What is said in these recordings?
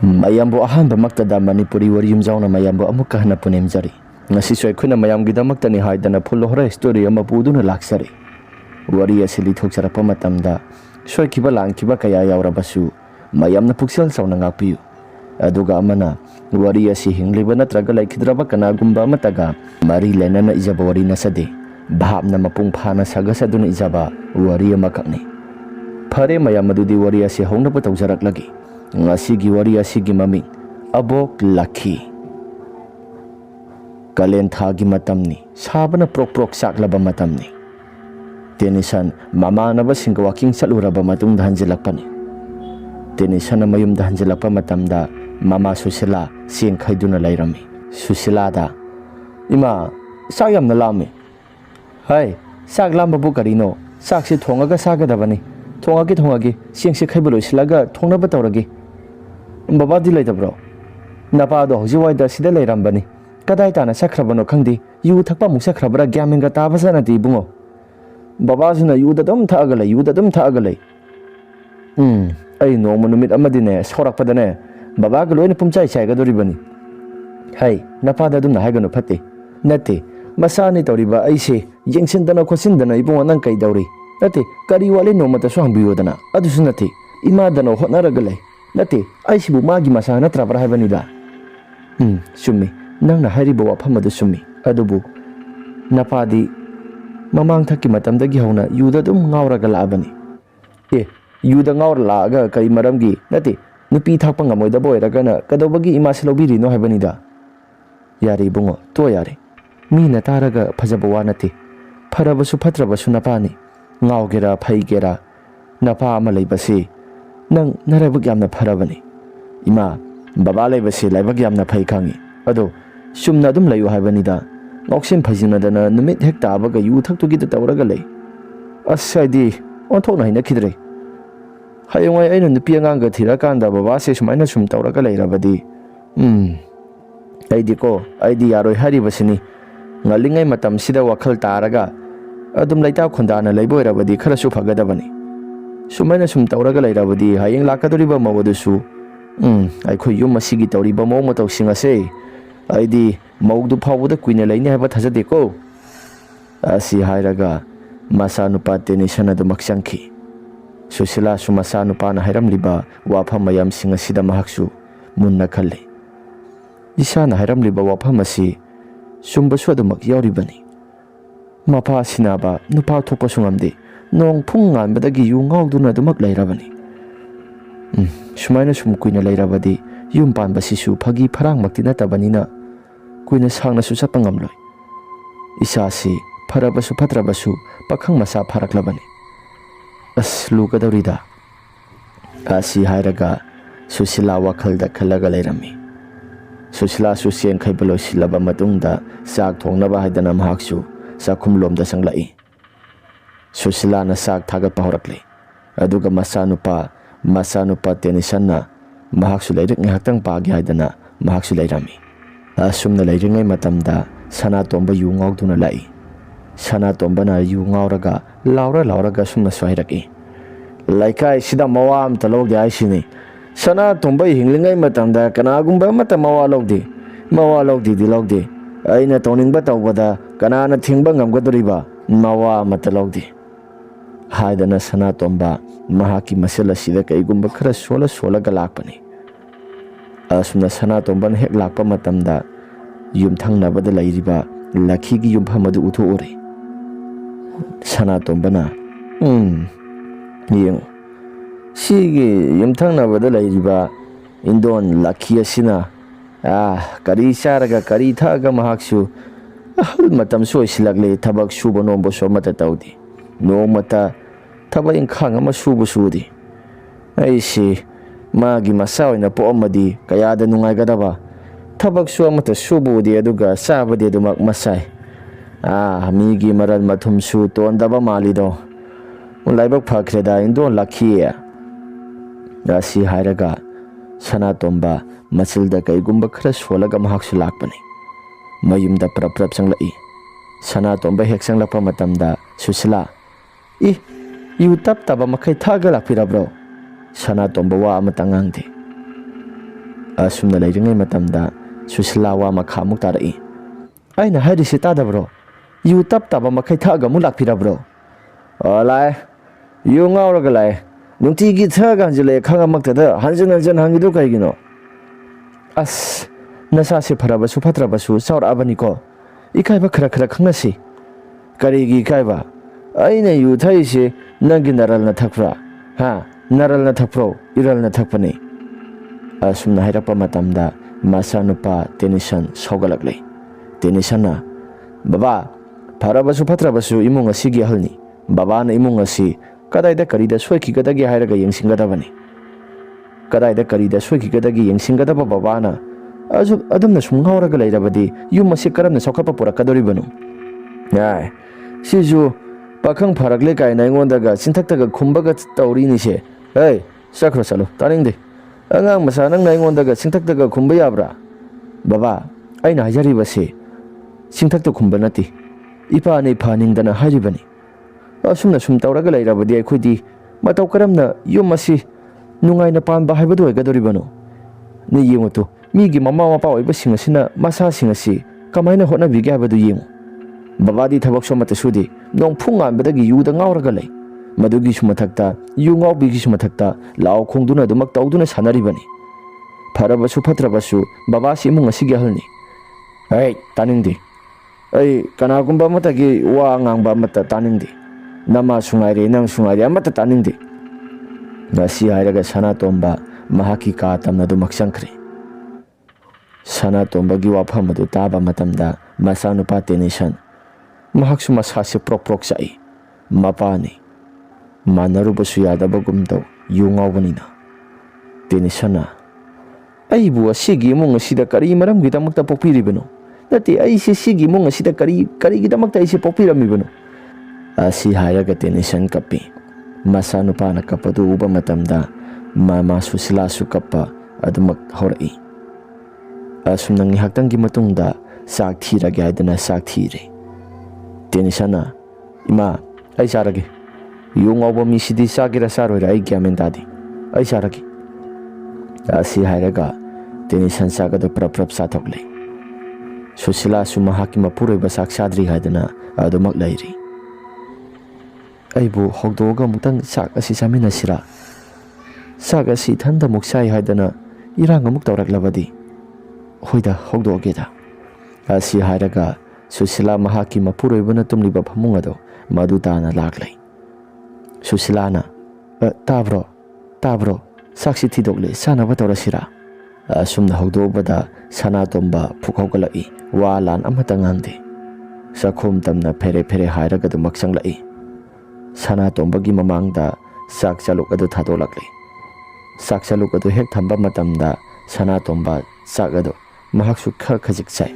mayambo ahanba maktada Manipuri wari yumjauna mayambo amukka hana punemjari ngasi soi khuna mayamgidamakta ni haidana phullohra story ama puduna laksari wari asili thokjarapa matamda soi kiba langkiba kaya yaurabasu mayamna puksel sauna ngakpiyu aduga amana wari asi hingliba natraga laikhidraba kanagumba mataga mari lenana ijaba wari nasade bhabna mapung phana sagasaduna ijaba wari amakakni phare mayam adudi wari asi hongnaba tawjaraklagi ngasi gi wari asi gi mami abok lakhi kalen thagi matamni sabana prok prok saklaba matamni tenisan mama naba singka walking saluraba matung dhanjilakpani tenisan mayum dhanjilakpa matamda mama Susila sing khaiduna lairami Susila da ima sayam na lami hai sak lamba bu karino sak se thongaga sagadabani thongagi sing se khaibalo silaga thongnaba tawragi baba di leitabro napa do hojiwai da sida leirambani kadai tana sakrabano khangdi yu thakpa muk sakrabra gyamenga tabasana ti bungo baba sina yu da dum thaagalai ai no monumit amadine sorakpadane baba ga loina pumchai chaiga doribani hai napa da dum na haigano phate nate masani tawriba aise yengsindana khosindana ibungo nang kai dawri nate kari wale no mata so hambiyodana adusu nate ima dana hotnaragalai nate aisibu magi masana trabra habanida summi nang na hariba wafam adu summi adubu napadi mamang thaki matamdagi hauna yuda dum ngauraga laabani yuda ngaur laaga kai maramgi nate nupi thakpa ngamoida boiragana kadobagi ima selobiri no habanida yari bungo to yari mi na taraga phajaba wa nate pharabasu phatrabasu napani ngaugera phaigera napa ama leibasi nang narabuk yamna pharabani ima baba leibasi laibak yamna phai khangi ado sumna dum layu habanida ngoksin phajinadana numit hek tabaga yu thaktugi da tawraga lei asadi onthokna hina khidre hayongai aina nupi anganga thira kanda baba se sumaina sum tawraga leirabadi aidi yaroi haribasini ngalingai matam sida wakhal taraga adum laita khundana leiboirabadi khara su phagadabani sumaina sum tawraga leirabadi hayeng lakadoriba mawodusu aikhoi yum masigi tawriba mo mo tawsingase aidi maudu phawuda kuina leini haba thajade ko asi hairaga masa nupa tenisana du makchangki Susila su masa nupa na hairam liba wafam mayam singa sida mahaksu munna khalle isa na hairam liba wafam asi sumba su adu mak yauribani mapa sinaba nupa thokpa sungamde nong phung nganbadagi yu ngauduna du mak lairabani sumaina sum kuina lairabadi yum panbasi su phagi pharang makti natabanina kuina sangna su chapa ngamloi isasi pharabasu phatrabasu pakhang masa pharaklabani as lugadorida asi hairaga Susila wakhalda khalaga lairami Susila su sian khaibalo silaba matungda sak thongnaba haidana mahaksu sakhum lomda sanglai Susila na sak thagat pahorakle aduga masanupa tenisanna mahaksu lairik ngahtang pagi haidana mahaksu lairami asumna lairingai matamda sana tomba yu ngauduna lai sana tomba na yu ngauraga lauraga sumna swairaki laikai sida mawam talogde aisini sana tomba hinglingai matamda kanagumba mata mawa logde dilogde aina toningba tawbada kanana thingba ngamgadoriba mawa mata logde haidana sana tomba mahaki masala sida kaigumba khara sola galakpani asumna sana tomban hek lakpa matamda yum thangnabada lairiba lakhi gi yum phamadu uthu ore sana tombana yengo sigi yum thangnabada lairiba indon lakhi asina kari saraga kari thaga mahaksu ahal matam soi silagle thabak subo nombo so mata tawdi no mata thaba inkhang ama subo sudi aisi magi masa oina po amadi kayada nungai gadaba thabak su amata subudi aduga sabadi adumak masai migi maral mathum su tondaba malido laibak phakreda indon lakhiya asi hairaga sana tomba masilda kaigumba khara solaga mahaksu lakpani mayumda prap sanglai sana tomba hek sanglapa matamda Susila yu taba makai thaga lakpira bro sana tomba wa amatangang de ꯑꯁꯨꯝꯅ ꯂꯩꯔꯤꯉꯩ ꯃꯇꯝꯗ ꯁꯨꯁꯤꯂꯥ ꯋꯥ ꯃꯈꯥ ꯑꯃꯨꯛ ꯇꯥꯔꯛꯏ. ꯑꯩꯅ ꯍꯥꯏꯔꯤꯁꯤ ꯇꯥꯗꯕ꯭ꯔꯣ? U ꯇꯞ ꯇꯥꯕ ꯃꯈꯩ ꯊꯛꯑꯒ ꯑꯃꯨꯛ ꯂꯥꯛꯄꯤꯔꯕ꯭ꯔꯣ? ꯂꯥꯛꯑꯦ. ꯌꯨ ꯉꯥꯎꯔꯒ ꯂꯥꯛꯑꯦ. ꯅꯨꯡꯇꯤꯒꯤ ꯊꯛꯑꯒ ꯍꯟꯖꯤꯜꯂꯛꯑꯦ ꯈꯪꯉꯃꯛꯇꯗ ꯍꯟꯖꯤꯟ ꯍꯪꯉꯤꯗꯨ ꯀꯩꯒꯤꯅꯣ? ꯑꯁ, ꯅꯁꯥꯁꯦ ꯐꯔꯕꯁꯨ ꯐꯠꯇ꯭ꯔꯕꯁꯨ ꯆꯥꯎꯔꯛꯑꯕꯅꯤꯀꯣ. ꯏꯀꯥꯏꯕ ꯈꯔ ꯈꯪꯅꯁꯤ. ꯀꯔꯤꯒꯤ ꯏꯀꯥꯏꯕ? ꯑꯩꯅ ꯌꯨ ꯊꯛꯏꯁꯦ ꯅꯪꯒꯤ ꯅꯔꯜꯅ ꯊꯛꯄ꯭ꯔꯥ? ꯅꯔꯜꯅ ꯊꯛꯄ꯭ꯔꯣ? 이럴ꯅ ꯊꯛꯄꯅꯤ. ꯑꯁꯨꯝꯅ ꯍꯥꯏꯔꯛꯄ ꯃꯇꯝꯗ ꯃꯆꯥꯅꯨꯄꯥ ꯇꯦꯅꯤꯁꯟ ꯁꯧꯒꯠꯂꯛꯂꯦ. ꯇꯦꯅꯤꯁꯟꯅ, ꯕꯕꯥ, ꯐꯔꯕꯁꯨ ꯐꯠꯇ꯭ꯔꯕꯁꯨ ꯏꯃꯨꯡ ꯑꯁꯤꯒꯤ ꯑꯍꯜꯅꯤ. ꯕꯕꯥꯅ ꯏꯃꯨꯡ ꯑꯁꯤ ꯀꯗꯥꯏꯗ ꯀꯔꯤꯗ ꯁꯣꯏꯈꯤꯒꯗꯒꯦ ꯍꯥꯏꯔꯒ ꯌꯦꯡꯁꯤꯟꯒꯗꯕꯅꯤ. ꯀꯗꯥꯏꯗ ꯀꯔꯤꯗ ꯁꯣꯏꯈꯤꯒꯗꯒꯦ ꯌꯦꯡꯁꯤꯟꯒꯗꯕ ꯕꯕꯥꯅ ꯑꯗꯨꯝꯅ ꯁꯨꯝ ꯉꯥꯎꯔꯒ ꯂꯩꯔꯕꯗꯤ ꯌꯨꯝ ꯑꯁꯤ ꯀꯔꯝꯅ ꯆꯥꯎꯈꯠꯄ ꯄꯨꯔꯛꯀꯗꯧꯔꯤꯕꯅꯣ? ꯁꯤꯁꯨ ꯄꯥꯈꯪ ꯐꯔꯛꯂꯦ ꯀꯥꯏꯅ ꯑꯩꯉꯣꯟꯗꯒ ꯆꯤꯟꯊꯛꯇꯒ ꯈꯨꯝꯕꯒ ꯇꯧꯔꯤꯅꯤꯁꯦ. ꯆꯠꯈ꯭ꯔꯣ ꯆꯠꯂꯣ, ꯇꯥꯅꯤꯡꯗꯦ. ꯑꯉꯥꯡ ꯃꯆꯥ ꯅꯪꯅ ꯑꯩꯉꯣꯟꯗꯒ ꯆꯤꯟꯊꯛꯇꯒ ꯈꯨꯝꯕ ꯌꯥꯕ꯭ꯔꯥ? ꯕꯕꯥ, ꯑꯩꯅ ꯍꯥꯏꯖꯔꯤꯕꯁꯤ ꯆꯤꯟꯊꯛꯇ ꯈꯨꯝꯕ ꯅꯠꯇꯦ. ꯏꯄꯥꯅ ꯐꯍꯟꯅꯤꯡꯗꯅ ꯍꯥꯏꯔꯤꯕꯅꯤ. ꯑꯁꯨꯝꯅ ꯁꯨꯝ ꯇꯧꯔꯒ ꯂꯩꯔꯕꯗꯤ ꯑꯩꯈꯣꯏꯗꯤ ꯃꯇꯧ ꯀꯔꯝꯅ ꯌꯨꯝ ꯑꯁꯤ ꯅꯨꯡꯉꯥꯏꯅ ꯄꯥꯟꯕ ꯍꯥꯏꯕꯗꯨ ꯑꯣꯏꯒꯗꯧꯔꯤꯕꯅꯣ? ꯅ ꯌꯦꯡꯉꯨꯇꯨ, ꯃꯤꯒꯤ ꯃꯃꯥ ꯃꯄꯥ ꯑꯣꯏꯕꯁꯤꯡ ꯑꯁꯤꯅ ꯃꯆꯥꯁꯤꯡ ꯑꯁꯤ ꯀꯃꯥꯏꯅ ꯍꯣꯠꯅꯕꯤꯒꯦ ꯍꯥꯏꯕꯗꯨ ꯌꯦꯡꯉꯨ. ꯕꯕꯥꯗꯤ ꯊꯕꯛꯁꯨ ꯑꯃꯠꯇ ꯁꯨꯗꯦ. ꯅꯣꯡꯐꯨ ꯉꯥꯟꯕꯗꯒꯤ ꯌꯨꯗ ꯉꯥꯎꯔꯒ ꯂꯩ. ꯃꯗꯨꯒꯤꯁꯨ ꯃꯊꯛꯇ ꯌꯨ ꯉꯥꯎꯕꯤꯒꯤꯁꯨ ꯃꯊꯛꯇ ꯂꯥꯎ ꯈꯣꯡꯗꯨꯅ ꯑꯗꯨꯃꯛ ꯇꯧꯗꯨꯅ ꯁꯥꯟꯅꯔꯤꯕꯅꯤ. ꯐꯔꯕꯁꯨ ꯐꯠꯇ꯭ꯔꯕꯁꯨ ꯕꯕꯥꯁꯤ ꯏꯃꯨꯡ ꯑꯁꯤꯒꯤ ꯑꯍꯜꯅꯤ. ꯇꯥꯅꯤꯡꯗꯦ. ꯑꯩ ꯀꯅꯥꯒꯨꯝꯕ ꯑꯃꯠꯇꯒꯤ ꯋꯥ ꯉꯥꯡꯕ ꯑꯃꯠꯇ ꯇꯥꯅꯤꯡꯗꯦ. ꯅꯃꯥꯁꯨ ꯉꯥꯏꯔꯦ, ꯅꯪꯁꯨ ꯉꯥꯏꯔꯦ, ꯑꯃꯠꯇ ꯇꯥꯅꯤꯡꯗꯦ. ꯉꯁꯤ ꯍꯥꯏꯔꯒ ꯁꯅꯥꯇꯣꯝꯕ ꯃꯍꯥꯛꯀꯤ ꯀꯥ ꯇꯝꯅ ꯑꯗꯨꯃꯛ ꯆꯪꯈ꯭ꯔꯦ. ꯁꯅꯥꯇꯣꯝꯕꯒꯤ ꯋꯥꯐꯝ ꯑꯗꯨ ꯇꯥꯕ ꯃꯇꯝꯗ ꯃꯆꯥꯅꯨꯄꯥ ꯇꯦꯅꯤꯁꯟ, ꯃꯍꯥꯛꯁꯨ ꯃꯁꯥꯁꯦ ꯄ꯭ꯔꯣꯛ ꯆꯥꯛꯏ. ꯃꯄꯥꯅꯤ, ꯃꯥꯟꯅꯔꯨꯕꯁꯨ ꯌꯥꯗꯕꯒꯨꯝ ꯇꯧ, ꯌꯨ ꯉꯥꯎꯕꯅꯤꯅ. ꯇꯦꯅꯤꯁꯟꯅ, ꯑꯩꯕꯨ ꯑꯁꯤꯒꯤ ꯏꯃꯨꯡ ꯑꯁꯤꯗ ꯀꯔꯤ ꯃꯔꯝꯒꯤꯗꯃꯛꯇ ꯄꯣꯛꯄꯤꯔꯤꯕꯅꯣ? ꯅꯠꯇꯦ, ꯑꯩꯁꯦ ꯁꯤꯒꯤ ꯏꯃꯨꯡ ꯑꯁꯤꯗ ꯀꯔꯤꯒꯤꯗꯃꯛꯇ ꯑꯩꯁꯦ ꯄꯣꯛꯄꯤꯔꯝꯃꯤꯕꯅꯣ? ꯑꯁꯤ ꯍꯥꯏꯔꯒ ꯇꯦꯅꯤꯁꯟ ꯀꯞꯄꯤ. ꯃꯆꯥꯅꯨꯄꯥꯅ ꯀꯞꯄꯗꯨ ꯎꯕ ꯃꯇꯝꯗ ꯃꯃꯥ ꯁꯨꯁꯤꯂꯥꯁꯨ ꯀꯞꯄ ꯑꯗꯨꯃꯛ ꯍꯧꯔꯛꯏ. ꯑꯁꯨꯝꯅ ꯉꯥꯏꯍꯥꯛꯇꯪꯒꯤ ꯃꯇꯨꯡꯗ ꯆꯥꯛ ꯊꯤꯔꯒꯦ ꯍꯥꯏꯗꯨꯅ ꯆꯥꯛ ꯊꯤꯔꯦ. ꯇꯦꯅꯤꯁꯟꯅ, ꯏꯃꯥ, ꯑꯩ ꯆꯥꯔꯒꯦ. ꯌꯨ ꯉꯥꯎꯕ ꯃꯤꯁꯤꯗꯤ ꯆꯥꯒꯦꯔꯥ ꯆꯥꯔꯣꯏꯔꯥ ꯑꯩ ꯒ꯭ꯌꯥꯟ ꯃꯦꯟ ꯇꯥꯗꯦ. ꯑꯩ ꯆꯥꯔꯒꯦ. ꯑꯁꯤ ꯍꯥꯏꯔꯒ ꯇꯦꯅꯤꯁꯟ ꯆꯥꯛ ꯑꯗꯨ ꯄ꯭ꯔꯞ ꯆꯥꯊꯣꯛꯂꯦ. ꯁꯨꯁꯤꯂꯥꯁꯨ ꯃꯍꯥꯛꯀꯤ ꯃꯄꯨꯔꯣꯏꯕ ꯆꯥꯛ ꯆꯥꯗ꯭ꯔꯤ ꯍꯥꯏꯗꯨꯅ ꯑꯗꯨꯃꯛ ꯂꯩꯔꯤ. ꯑꯩꯕꯨ ꯍꯧꯗꯣꯛꯑꯒ ꯑꯃꯨꯛꯇꯪ ꯆꯥꯛ ꯑꯁꯤ ꯆꯥꯃꯤꯟꯅꯁꯤꯔꯥ? ꯆꯥꯛ ꯑꯁꯤ ꯏꯊꯟꯇ ꯑꯃꯨꯛ ꯆꯥꯏ ꯍꯥꯏꯗꯅ ꯏꯔꯥꯡ ꯑꯃꯨꯛ ꯇꯧꯔꯛꯂꯕꯗꯤ? ꯍꯣꯏꯗ, ꯍꯧꯗꯣꯛꯑꯒꯦꯗ. ꯑꯁꯤ ꯍꯥꯏꯔꯒ ꯁꯨꯁꯤꯂꯥ ꯃꯍꯥꯛꯀꯤ ꯃꯄꯨꯔꯣꯏꯕꯅ ꯇꯨꯝꯂꯤꯕ ꯐꯃꯨꯡ ꯑꯗꯨ ꯃꯗꯨ ꯇꯥꯅ ꯂꯥꯛꯂꯦ. ꯁꯨꯁꯤꯂꯥꯅ, ꯇꯥꯕ꯭ꯔꯣ? ꯆꯥꯛꯁꯤ ꯊꯤꯗꯣꯛꯂꯦ, ꯆꯥꯅꯕ ꯇꯧꯔꯁꯤꯔꯥ? ꯑꯁꯨꯝꯅ ꯍꯧꯗꯣꯛꯄꯗ ꯁꯅꯥꯇꯣꯝꯕ ꯐꯨꯛ ꯍꯧꯒꯠꯂꯛꯏ. ꯋꯥ ꯂꯥꯟ ꯑꯃꯠꯇ ꯉꯥꯡꯗꯦ. ꯆꯥꯛꯈꯨꯝ ꯇꯝꯅ ꯐꯦꯔꯦ ꯍꯥꯏꯔꯒ ꯑꯗꯨꯃꯛ ꯆꯪꯂꯛꯏ. ꯁꯅꯥꯇꯣꯝꯕꯒꯤ ꯃꯃꯥꯡꯗ ꯆꯥꯛ ꯆꯥꯂꯨꯛ ꯑꯗꯨ ꯊꯥꯗꯣꯛꯂꯛꯂꯦ. ꯆꯥꯛ ꯆꯥꯂꯨꯛ ꯑꯗꯨ ꯍꯦꯛ ꯊꯝꯕ ꯃꯇꯝꯗ ꯁꯅꯥꯇꯣꯝꯕ ꯆꯥꯛ ꯑꯗꯨ ꯃꯍꯥꯛꯁꯨ ꯈꯖꯤꯛ ꯆꯥꯏ.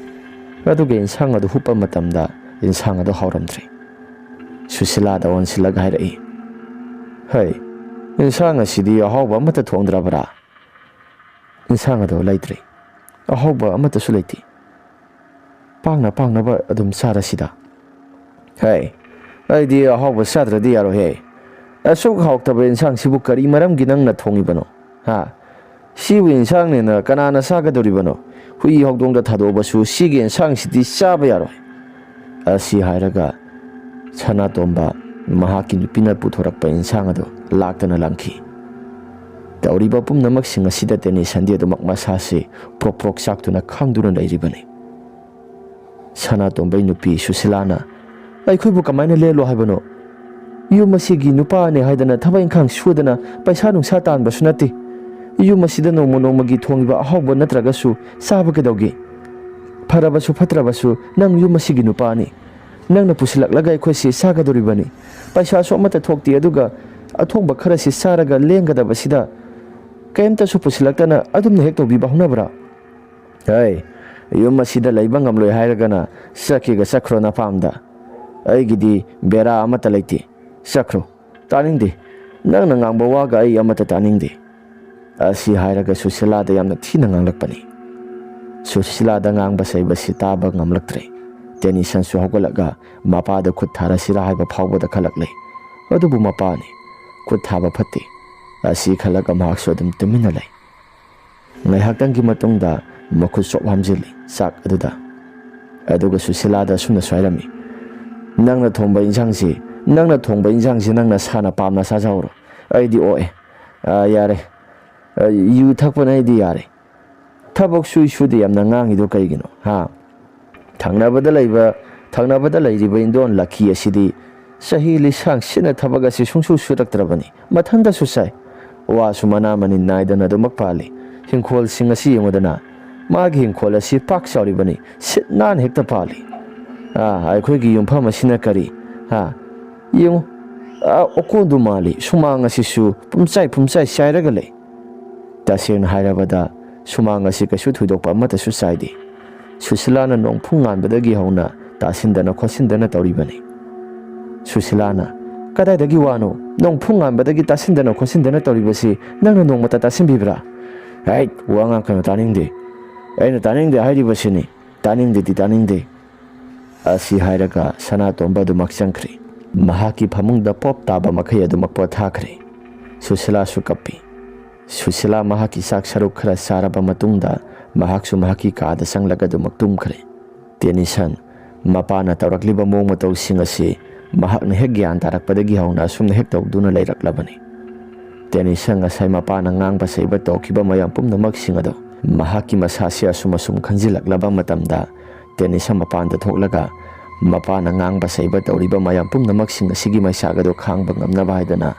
ꯑꯗꯨꯒ ꯏꯟꯁꯥꯡ ꯑꯗꯨ ꯍꯨꯞꯄ ꯃꯇꯝꯗ ꯏꯟꯁꯥꯡ ꯑꯗꯨ ꯍꯥꯎꯔꯝꯗ꯭ꯔꯦ. ꯁꯨꯁꯤꯂꯥꯗ ꯑꯣꯟꯁꯤꯜꯂꯒ ꯍꯥꯏꯔꯛꯏ. ꯏꯟꯁꯥꯡ ꯑꯁꯤꯗꯤ ꯑꯍꯥꯎꯕ ꯑꯃꯠꯇ ꯊꯣꯡꯗ꯭ꯔꯕ꯭ꯔꯥ? ꯏꯟꯁꯥꯡ ꯑꯗꯨ ꯂꯩꯇ꯭ꯔꯦ. ꯑꯍꯥꯎꯕ ꯑꯃꯠꯇꯁꯨ ꯂꯩꯇꯦ. ꯄꯥꯡꯅꯕ ꯑꯗꯨꯝ ꯆꯥꯔꯁꯤꯗ. ꯑꯩꯗꯤ ꯑꯍꯥꯎꯕ ꯆꯥꯗ꯭ꯔꯗꯤ ꯌꯥꯔꯣꯏꯍꯦ. ꯑꯁꯨꯛ ꯍꯥꯎꯇꯕ ꯏꯟꯁꯥꯡꯁꯤꯕꯨ ꯀꯔꯤ ꯃꯔꯝꯒꯤ ꯅꯪꯅ ꯊꯣꯡꯉꯤꯕꯅꯣ? ꯁꯤꯕꯨ ꯏꯟꯁꯥꯡꯅꯦꯅ ꯀꯅꯥꯅ ꯆꯥꯒꯗꯧꯔꯤꯕꯅꯣ? ꯍꯨꯏ ꯍꯧꯗꯣꯡꯗ ꯊꯥꯗꯣꯛꯑꯕꯁꯨ ꯁꯤꯒꯤ ꯏꯟꯁꯥꯡꯁꯤꯗꯤ ꯆꯥꯕ ꯌꯥꯔꯣꯏ. ꯑꯁꯤ ꯍꯥꯏꯔꯒ ꯁꯅꯥꯇꯣꯝꯕ ꯃꯍꯥꯛꯀꯤ ꯅꯨꯄꯤꯅ ꯄꯨꯊꯣꯔꯛꯄ ꯏꯟꯁꯥꯡ ꯑꯗꯨ ꯂꯥꯛꯇꯅ ꯂꯪꯈꯤ. ꯇꯧꯔꯤꯕ ꯄꯨꯝꯅꯃꯛꯁꯤꯡ ꯑꯁꯤꯗ ꯇꯦꯅꯤꯁꯟꯗꯤ ꯑꯗꯨꯃꯛ ꯃꯁꯥꯁꯤ ꯄ꯭ꯔꯣꯛ ꯆꯥꯛꯇꯨꯅ ꯈꯪꯗꯨꯅ ꯂꯩꯔꯤꯕꯅꯤ. ꯁꯅꯥꯇꯣꯝꯕꯩ ꯅꯨꯄꯤ ꯁꯨꯁꯤꯂꯥꯅ, ꯑꯩꯈꯣꯏꯕꯨ ꯀꯃꯥꯏꯅ ꯂꯦꯜꯂꯣ ꯍꯥꯏꯕꯅꯣ? ꯌꯨꯝ ꯑꯁꯤꯒꯤ ꯅꯨꯄꯥꯅꯦ ꯍꯥꯏꯗꯅ ꯊꯕꯛ ꯏꯪꯈꯥꯡ ꯁꯨꯗꯅ ꯄꯩꯁꯥ ꯅꯨꯡꯁꯥ ꯇꯥꯟꯕꯁꯨ ꯅꯠꯇꯦ. ꯌꯨꯝ ꯑꯁꯤꯗ ꯅꯣꯡꯃꯒꯤ ꯊꯣꯡꯉꯤꯕ ꯑꯍꯥꯎꯕ ꯅꯠꯇ꯭ꯔꯒꯁꯨ ꯆꯥꯕ ꯀꯩꯗꯧꯒꯦ? ꯐꯔꯕꯁꯨ ꯐꯠꯇ꯭ꯔꯕꯁꯨ ꯅꯪ ꯌꯨꯝ ꯑꯁꯤꯒꯤ ꯅꯨꯄꯥꯅꯤ. ꯅꯪꯅ ꯄꯨꯁꯤꯜꯂꯛꯂꯒ ꯑꯩꯈꯣꯏꯁꯤ ꯆꯥꯒꯗꯧꯔꯤꯕꯅꯤ. ꯄꯩꯁꯥꯁꯨ ꯑꯃꯠꯇ ꯊꯣꯛꯇꯦ. ꯑꯗꯨꯒ ꯑꯊꯣꯡꯕ ꯈꯔꯁꯤ ꯆꯥꯔꯒ ꯂꯦꯡꯒꯗꯕꯁꯤꯗ ꯀꯩꯝꯇꯁꯨ ꯄꯨꯁꯤꯜꯂꯛꯇꯅ ꯑꯗꯨꯝꯅ ꯍꯦꯛ ꯇꯧꯕꯤꯕ ꯍꯧꯅꯕ꯭ꯔꯥ? ꯌꯨꯝ ꯑꯁꯤꯗ ꯂꯩꯕ ꯉꯝꯂꯣꯏ ꯍꯥꯏꯔꯒꯅ ꯆꯠꯈ꯭ꯔꯣ ꯅꯄꯥꯝꯗ. ꯑꯩꯒꯤꯗꯤ ꯕꯦꯔꯥ ꯑꯃꯠꯇ ꯂꯩꯇꯦ. ꯆꯠꯈ꯭ꯔꯣ. ꯇꯥꯅꯤꯡꯗꯦ. ꯅꯪꯅ ꯉꯥꯡꯕ ꯋꯥꯒ ꯑꯩ ꯑꯃꯠꯇ ꯇꯥꯅꯤꯡꯗꯦ. ꯑꯁꯤ ꯍꯥꯏꯔꯒ ꯁꯨꯁꯤꯂꯥꯗ ꯌꯥꯝꯅ ꯊꯤꯅ ꯉꯥꯡꯂꯛꯄꯅꯤ. ꯁꯨꯁꯤꯂꯥꯗ ꯉꯥꯡꯕ ꯆꯩꯕꯁꯤ ꯇꯥꯕ ꯉꯝꯂꯛꯇ꯭ꯔꯦ. ꯇꯦꯅꯤꯁꯟꯁꯨ ꯍꯧꯒꯠꯂꯒ ꯃꯄꯥꯗ ꯈꯨꯠ ꯊꯥꯔꯁꯤꯔꯥ ꯍꯥꯏꯕ ꯐꯥꯎꯕꯗ ꯈꯜꯂꯛꯂꯦ. ꯑꯗꯨꯕꯨ ꯃꯄꯥꯅꯤ, ꯈꯨꯠ ꯊꯥꯕ ꯐꯠꯇꯦ. ꯑꯁꯤ ꯈꯜꯂꯒ ꯃꯍꯥꯛꯁꯨ ꯑꯗꯨꯝ ꯇꯨꯃꯤꯟꯅ ꯂꯩ. Ngaihaktangi matungda makhut sop hamjili sak aduda. Aduga Susilada sumna swairami. Nangna thongba injangsi nangna sana pamna sajauro. Aidi oe. Yare. Yu thakpa naidi yare. Thabok sui sudi yamna ngangido kaigino. Ha. Thangnabada laiba indon laki asidi sahi lisang sina thabaga si sungsu suraktrabani. Mathanda susai. Wa sumana mani naidana dumak pali. Hingkhol sing asi yengudana magi hingkhol asi pak sauribani sit nan hekta pali aikhoigi yumpham asina kari yengu okondu mali sumang asisu pumchai sairaga lei tasena hairabada sumang asi kasu thudokpa amata su saidi Susilana nongphung nganbadagi hauna tasindana khosindana tauribani Susilana kadaidagi wano nongphung nganbadagi tasindana khosindana tauribasi nangna nongmata tasinbibra Hey, uang akan taning de. Taning de hari basini. Taning de. Asi hairaga sana tomba du maksangkri. Mahaki pamung da pop taba makaya du makpo thakri. Susila sukapi. Susila mahaki sak saruk khara saraba matungda mahaksu mahaki ka da sanglaga du maktumkri. Tenisan mapana tawrakliba mong mataw singasi mahak na hegyan tarakpadagi hauna sumna hektaw duna layraklabani. Tenisan ngasay mapana ngang pa sa iba tokiba mayang pumnamak singado. Mahaki masasya sumasum kanjilaklabang matamda. Tenisan mapanda thoklaga mapana ngang pa sa iba tauriba mayang pumnamak singasigi may sagado khang bangam na bahaydana.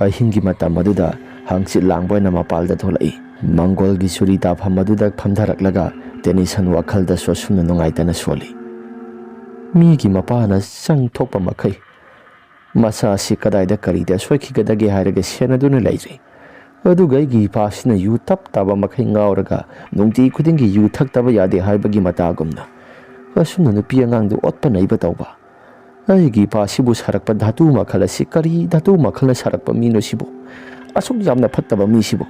Ay hingi matam maduda hangsit langboy na mapalda tholai. Manggol gi surita pamaduda pamdaraklaga tenisan wakalda sosum na nungayta na soli. Migi mapana sang thokpa makay. Masa si kadaida karida soiki kadagi hairaga sena duna lairi. Aduga igi pasina yu tap taba makai ngauraga nungti kudingi yu thak taba yade haibagi matagumna. Asumna nupi angangdu otpa naiba tauba. Aigi pasibu sarakpa dhatu makhala si kari dhatu makhala sarakpa mino sibo. Asuk jamna phattaba mi sibo.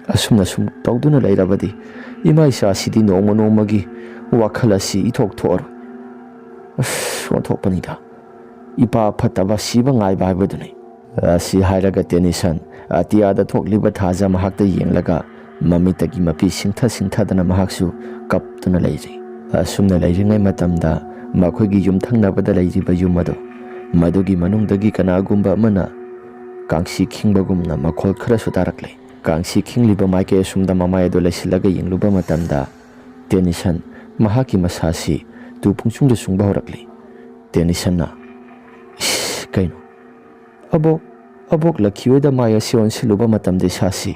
Asumna sum tauduna lairabadi. Imai sa sidi nongmagi wakhala si itok thor. Wanthok panida. Ipa phataba siba ngai baibaduni si hairaga tenisan atiyada thokliba thaja mahakta yenglaga mamitagi mapi singthadana mahaksu kaptuna leiri asumna leiringai matamda makhoigi yumthangnabada leiriba yumado madugi manungdagi kanagumba amana kangsi khingbagumna makhol khara sudarakle kangsi khingliba maike sumda mamaido leisilaga yengluba matamda tenisan mahaki masasi tu pungsungda sungba horakle tenisanna Kaino abok lakhiweda maya sion siluba matamde sasi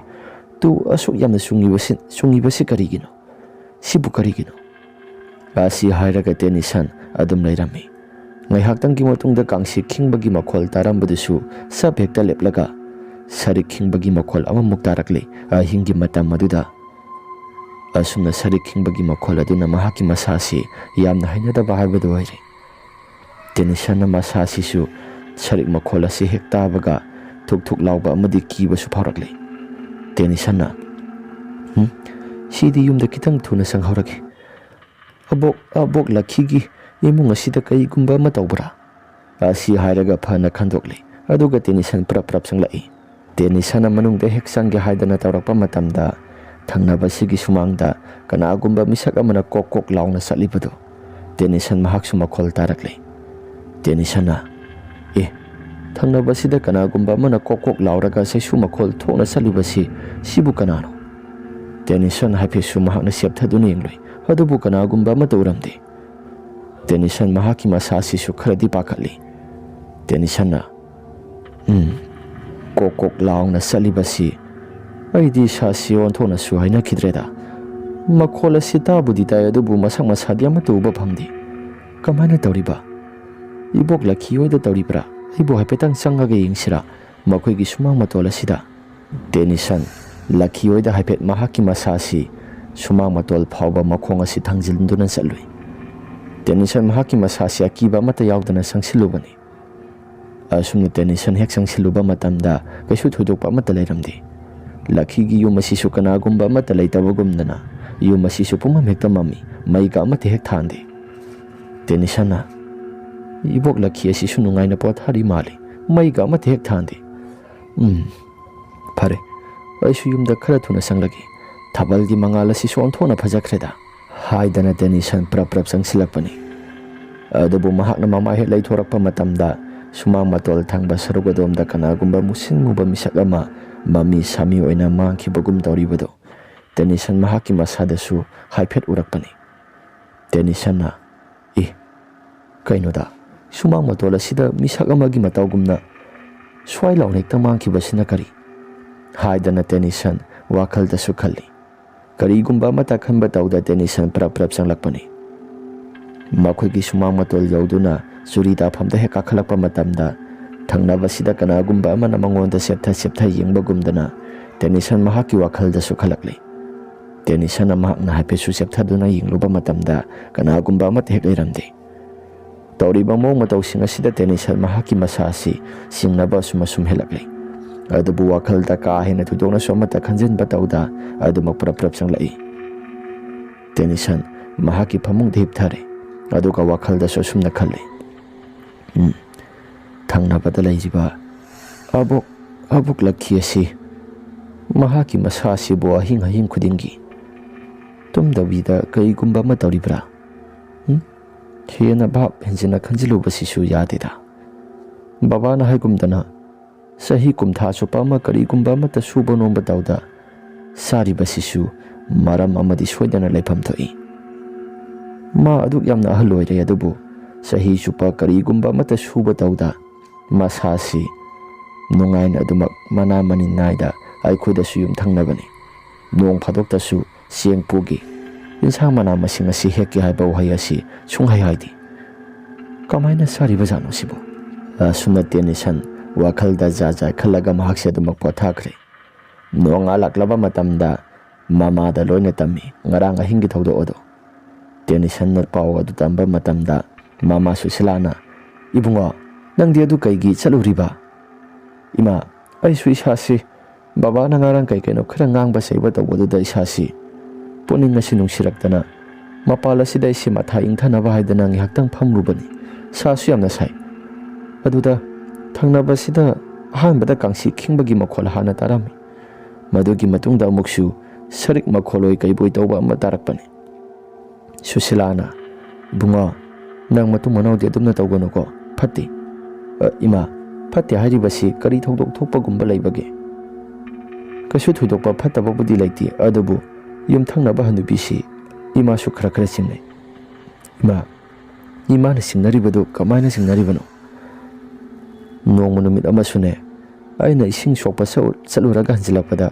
tu asuk yamna sungibasi karigino sibu karigino asi hairaga tenisan adum lairami ngaihaktangi matungda kangsi khingbagi makhol tarambadusu sab hekta leplaga sarik khingbagi makhol amamuk tarakle ahingi matam maduda asumna sarik khingbagi makhol aduna mahaki masasi yamna hainadaba haibadu waire tenisan na masasi su Sarik makhola si hekta baga thuk lauba amadi kiba su phaurakle tenisanna sidi yumda kitang thuna sanghorage abok lakhigi imung asida kai gumba matawbra asi hairaga phana khandokle aduga tenisan prap sanglai tenisana manungda heksangge haidana tawrakpa matamda thangnaba sigi sumangda kanagumba misak amana kok launa salibado tenisan mahaksu makhol tarakle tenisana Thangnaba sida kanagumba mana kok lauraga saisu makhol thona salibasi sibu kanano Tenisan haipesu mahakna septhaduna yengloi adubu kanagumba mata uramde Tenisan mahaki masasi su kharadi pakatli Tenisanna kok laungna salibasi aidi sasi onthona su haina khidreda makhol asi tabudi tai adubu masak masadi amata uba phamdi kamana tawriba ibok lakhiyoida tawribra ibu haipetang sangaga yengsira makhoigi sumang matol asida tenisan lakhiyoida haipet mahaki masasi sumang matol phauba makhong asi thangjilnduna salui tenisan mahaki masasi akiba mata yaudana sangsilubani asumna tenisan hek sangsiluba matamda kaisu thudokpa mata leiramdi lakhigi yum asisu kanagumba mata leitabagumnana yum asisu pumam hekta mami maiga mata hek thandi tenisana ibok lakhi asisu nungaina pothari mali maiga mata hek thandi phare ꯑꯩꯁꯨ ꯌꯨꯝꯗ ꯈꯔ ꯊꯨꯅ ꯆꯪꯂꯒꯦ, ꯊꯥꯕꯜꯒꯤ ꯃꯉꯥꯜ ꯑꯁꯤꯁꯨ ꯑꯣꯟꯊꯣꯛꯅ ꯐꯖꯈ꯭ꯔꯦꯗ ꯍꯥꯏꯗꯅ ꯇꯦꯅꯤꯁꯟ ꯄ꯭ꯔꯞ ꯄ꯭ꯔꯞ ꯆꯪꯁꯤꯜꯂꯛꯄꯅꯤ꯫ ꯑꯗꯨꯕꯨ ꯃꯍꯥꯛꯅ ꯃꯃꯥꯏ ꯍꯦꯛ ꯂꯩꯊꯣꯔꯛꯄ ꯃꯇꯝꯗ ꯁꯨꯃꯥꯡ ꯃꯇꯣꯜ ꯊꯪꯕ ꯁꯔꯨꯛ ꯑꯗꯣꯝꯗ ꯀꯅꯥꯒꯨꯝꯕ ꯃꯨꯁꯤꯟ ꯃꯨꯕ ꯃꯤꯁꯛ ꯑꯃ ꯃꯃꯤ ꯁꯥꯃꯤ ꯑꯣꯏꯅ ꯃꯥꯡꯈꯤꯕꯒꯨꯝ ꯇꯧꯔꯤꯕꯗꯣ ꯇꯦꯅꯤꯁꯟ ꯃꯍꯥꯛꯀꯤ ꯃꯁꯥꯗꯁꯨ ꯍꯥꯏꯐꯦꯠ ꯎꯔꯛꯄꯅꯤ꯫ ꯇꯦꯅꯤꯁꯟꯅ ꯀꯩꯅꯣꯗ ꯁꯨꯃꯥꯡ ꯃꯇꯣꯜ ꯑꯁꯤꯗ ꯃꯤꯁꯛ ꯑꯃꯒꯤ ꯃꯇꯧꯒꯨꯝꯅ ꯁ꯭ꯋꯥꯏ ꯂꯥꯎꯅ ꯍꯦꯛꯇ ꯃꯥꯡꯈꯤꯕꯁꯤꯅ ꯀꯔꯤ ꯍꯥꯏꯗꯅ ꯇꯦꯅꯤꯁꯟ ꯋꯥꯈꯜꯗꯁꯨ ꯈꯜꯂꯤ꯫ ꯀꯔꯤꯒꯨꯝꯕ ꯑꯃꯠꯇ ꯈꯟꯕ ꯇꯧꯗ ꯇꯦꯅꯤꯁꯟ ꯄ꯭ꯔꯞ ꯄ꯭ꯔꯞ ꯆꯪꯂꯛꯄꯅꯤ꯫ ꯃꯈꯣꯏꯒꯤ ꯁꯨꯃꯥꯡ ꯃꯇꯣꯜ ꯌꯧꯗꯨꯅ ꯆꯨꯔꯤ ꯇꯥꯐꯝꯗ ꯍꯦꯛ ꯀꯥꯈꯠꯂꯛꯄ ꯃꯇꯝꯗ ꯊꯪꯅꯕꯁꯤꯗ ꯀꯅꯥꯒꯨꯝꯕ ꯑꯃꯅ ꯃꯉꯣꯟꯗ ꯆꯦꯞꯊ ꯌꯦꯡꯕꯒꯨꯝꯗꯅ ꯇꯦꯅꯤꯁꯟ ꯃꯍꯥꯛꯀꯤ ꯋꯥꯈꯜꯗꯁꯨ ꯈꯜꯂꯛꯂꯤ꯫ ꯇꯦꯅꯤꯁꯟꯅ ꯃꯍꯥꯛꯅ ꯍꯥꯏꯐꯦꯠꯁꯨ ꯆꯦꯞꯊꯗꯨꯅ ꯌꯦꯡꯂꯨꯕ ꯃꯇꯝꯗ ꯀꯅꯥꯒꯨꯝꯕ ꯑꯃꯠꯇ ꯍꯦꯛ ꯂꯩꯔꯝꯗꯦ꯫ ꯇꯧꯔꯤꯕ ꯃꯑꯣꯡ ꯃꯇꯧꯁꯤꯡ ꯑꯁꯤꯗ ꯇꯦꯅꯤꯁꯟ ꯃꯍꯥꯛꯀꯤ ꯃꯁꯥ ꯑꯁꯤ ꯆꯤꯡꯅꯕ ꯑꯁꯨꯝ ꯍꯦꯜꯂꯛꯂꯤ꯫ ꯑꯗꯨꯕꯨ ꯋꯥꯈꯜꯗ ꯀꯥ ꯍꯦꯟꯅ ꯊꯣꯏꯗꯣꯛꯅꯁꯨ ꯑꯃꯠꯇ ꯈꯟꯖꯤꯟꯕ ꯇꯧꯗ ꯑꯗꯨꯃꯛ ꯄ꯭ꯔꯞ ꯄ꯭ꯔꯞ ꯆꯪꯂꯛꯏ꯫ ꯇꯦꯅꯤꯁꯟ ꯃꯍꯥꯛꯀꯤ ꯐꯃꯨꯡꯗ ꯍꯤꯞꯊꯔꯦ, ꯑꯗꯨꯒ ꯋꯥꯈꯜꯗꯁꯨ ꯑꯁꯨꯝꯅ ꯈꯜꯂꯤ꯫ ꯊꯪꯅꯕꯗ ꯂꯩꯔꯤꯕ ꯑꯕꯣꯛ ꯂꯛꯈꯤ ꯑꯁꯤ ꯃꯍꯥꯛꯀꯤ ꯃꯁꯥ ꯑꯁꯤꯕꯨ ꯑꯍꯤꯡ ꯈꯨꯗꯤꯡꯒꯤ ꯇꯨꯝꯗꯕꯤꯗ ꯀꯔꯤꯒꯨꯝꯕ ꯑꯃ ꯇꯧꯔꯤꯕ꯭ꯔꯥ? ꯍꯦꯟꯅ ꯚꯥꯞ ꯍꯦꯟꯖꯤꯟꯅ ꯈꯟꯖꯤꯜꯂꯨꯕꯁꯤꯁꯨ ꯌꯥꯗꯦꯗ꯫ ꯕꯕꯥꯅ ꯍꯥꯏꯒꯨꯝꯗꯅ ꯆꯍꯤ 60 ꯆꯨꯞꯄ ꯑꯃ ꯀꯔꯤꯒꯨꯝꯕ ꯑꯃꯠꯇ ꯁꯨꯕ ꯅꯣꯝꯕ ꯇꯧꯗ ꯆꯥꯔꯤꯕꯁꯤꯁꯨ ꯃꯔꯝ ꯑꯃꯗꯤ ꯁꯣꯏꯗꯅ ꯂꯩꯐꯝ ꯊꯣꯛꯏ꯫ ꯃꯥ ꯑꯗꯨꯛ ꯌꯥꯝꯅ ꯑꯍꯜ ꯑꯣꯏꯔꯦ, ꯑꯗꯨꯕꯨ ꯆꯍꯤ ꯆꯨꯞꯄ ꯀꯔꯤꯒꯨꯝꯕ ꯑꯃꯠꯇ ꯁꯨꯕ ꯇꯧꯗ ꯃꯁꯥꯁꯤ ꯅꯨꯡꯉꯥꯏꯅ ꯑꯗꯨꯃꯛ ꯃꯅꯥ ꯃꯅꯤꯟ ꯅꯥꯏꯗ ꯑꯩꯈꯣꯏꯗꯁꯨ ꯌꯨꯝꯊꯪꯅꯕꯅꯤ꯫ ꯅꯣꯡ ꯐꯥꯗꯣꯛꯇꯁꯨ ꯆꯦꯡ ꯄꯨꯒꯦ, ꯏꯟꯁꯥꯡ ꯃꯅꯥ ꯃꯁꯤꯡ ꯑꯁꯤ ꯍꯦꯛꯀꯦ ꯍꯥꯏꯕ ꯋꯥꯍꯩ ꯑꯁꯤ ꯁꯨꯡꯍꯥꯏ ꯍꯥꯏꯗꯦ꯫ ꯀꯃꯥꯏꯅ ꯆꯥꯔꯤꯕꯖꯥꯠꯅꯣ ꯁꯤꯕꯨ? ꯑꯁꯨꯝꯅ ꯇꯦꯅꯤꯁꯟ ꯋꯥꯈꯜꯗ ꯖꯥꯠ ꯖꯥꯠ ꯈꯜꯂꯒ ꯃꯍꯥꯛꯁꯦ ꯑꯗꯨꯃꯛ ꯄꯣꯊꯥꯈ꯭ꯔꯦ꯫ ꯅꯣꯡꯉꯥꯜꯂꯛꯂꯕ ꯃꯇꯝꯗ ꯃꯃꯥꯗ ꯂꯣꯏꯅ ꯇꯝꯃꯤ ꯉꯔꯥꯡ ꯑꯍꯤꯡꯒꯤ ꯊꯧꯗꯣꯛ ꯑꯗꯨ꯫ ꯇꯦꯅꯤꯁꯟꯅ ꯄꯥꯎ ꯑꯗꯨ ꯇꯝꯕ ꯃꯇꯝꯗ ꯃꯃꯥ ꯁꯨꯁꯤꯂꯥꯅ, "ꯏꯕꯨꯡꯉꯣ, ꯅꯪꯗꯤ ꯑꯗꯨ ꯀꯩꯒꯤ ꯆꯠꯂꯨꯔꯤꯕ?" "ꯏꯃꯥ, ꯑꯩꯁꯨ ꯏꯁꯥꯁꯤ ꯕꯕꯥꯅ ꯉꯔꯥꯡ ꯀꯩꯅꯣ ꯈꯔ ꯉꯥꯡꯕ ꯆꯩꯕ ꯇꯧꯕꯗꯨꯗ ꯏꯁꯥꯁꯤ ꯄꯨꯛꯅꯤꯡ ꯑꯁꯤ ꯅꯨꯡꯁꯤꯔꯛꯇꯅ ꯃꯄꯥꯜ ꯑꯁꯤꯗ ꯑꯩꯁꯤ ꯃꯊꯥ ꯏꯪꯊꯅꯕ ꯍꯥꯏꯗꯅ ꯉꯥꯏꯍꯥꯛꯇꯪ ꯐꯝꯂꯨꯕꯅꯤ꯫ ꯁꯥꯁꯨ ꯌꯥꯝꯅ ꯁꯥꯏ꯫ ꯑꯗꯨꯗ ꯊꯪꯅꯕꯁꯤꯗ ꯑꯍꯥꯟꯕꯗ ꯀꯥꯡꯁꯤ ꯈꯤꯡꯕꯒꯤ ꯃꯈꯣꯜ ꯍꯥꯟꯅ ꯇꯥꯔꯝꯃꯤ꯫ ꯃꯗꯨꯒꯤ ꯃꯇꯨꯡꯗ ꯑꯃꯨꯛꯁꯨ ꯁꯔꯤꯛ ꯃꯈꯣꯜꯂꯣꯏ ꯀꯩꯕꯣꯏ ꯇꯧꯕ ꯑꯃ ꯇꯥꯔꯛꯄꯅꯤ." ꯁꯨꯁꯤꯂꯥꯅ, "ꯏꯕꯨꯡꯉꯣ, ꯅꯪ ꯃꯇꯨꯡ ꯃꯅꯥꯎꯗꯤ ꯑꯗꯨꯝꯅ ꯇꯧꯒꯅꯨꯀꯣ, ꯐꯠꯇꯦ." "ꯏꯃꯥ, ꯐꯠꯇꯦ ꯍꯥꯏꯔꯤꯕꯁꯤ ꯀꯔꯤ ꯊꯧꯗꯣꯛ ꯊꯣꯛꯄꯒꯨꯝꯕ ꯂꯩꯕꯒꯦ?" "ꯀꯩꯁꯨ ꯊꯣꯏꯗꯣꯛꯄ ꯐꯠꯇꯕꯕꯨꯗꯤ ꯂꯩꯇꯦ, ꯑꯗꯨꯕꯨ ꯌꯨꯝꯊꯪꯅꯕ ꯍꯅꯨꯕꯤꯁꯤ ꯏꯃꯥꯁꯨ ꯈꯔ ꯆꯤꯡꯅꯩ." "ꯏꯃꯥꯅ ꯆꯤꯡꯅꯔꯤꯕꯗꯨ ꯀꯃꯥꯏꯅ ꯆꯤꯡꯅꯔꯤꯕꯅꯣ?" "ꯅꯣꯡꯃ ꯅꯨꯃꯤꯠ ꯑꯃꯁꯨꯅꯦ, ꯑꯩꯅ ꯏꯁꯤꯡ ꯁꯣꯛꯄ ꯆꯠꯂꯨꯔꯒ ꯍꯟꯖꯤꯜꯂꯛꯄꯗ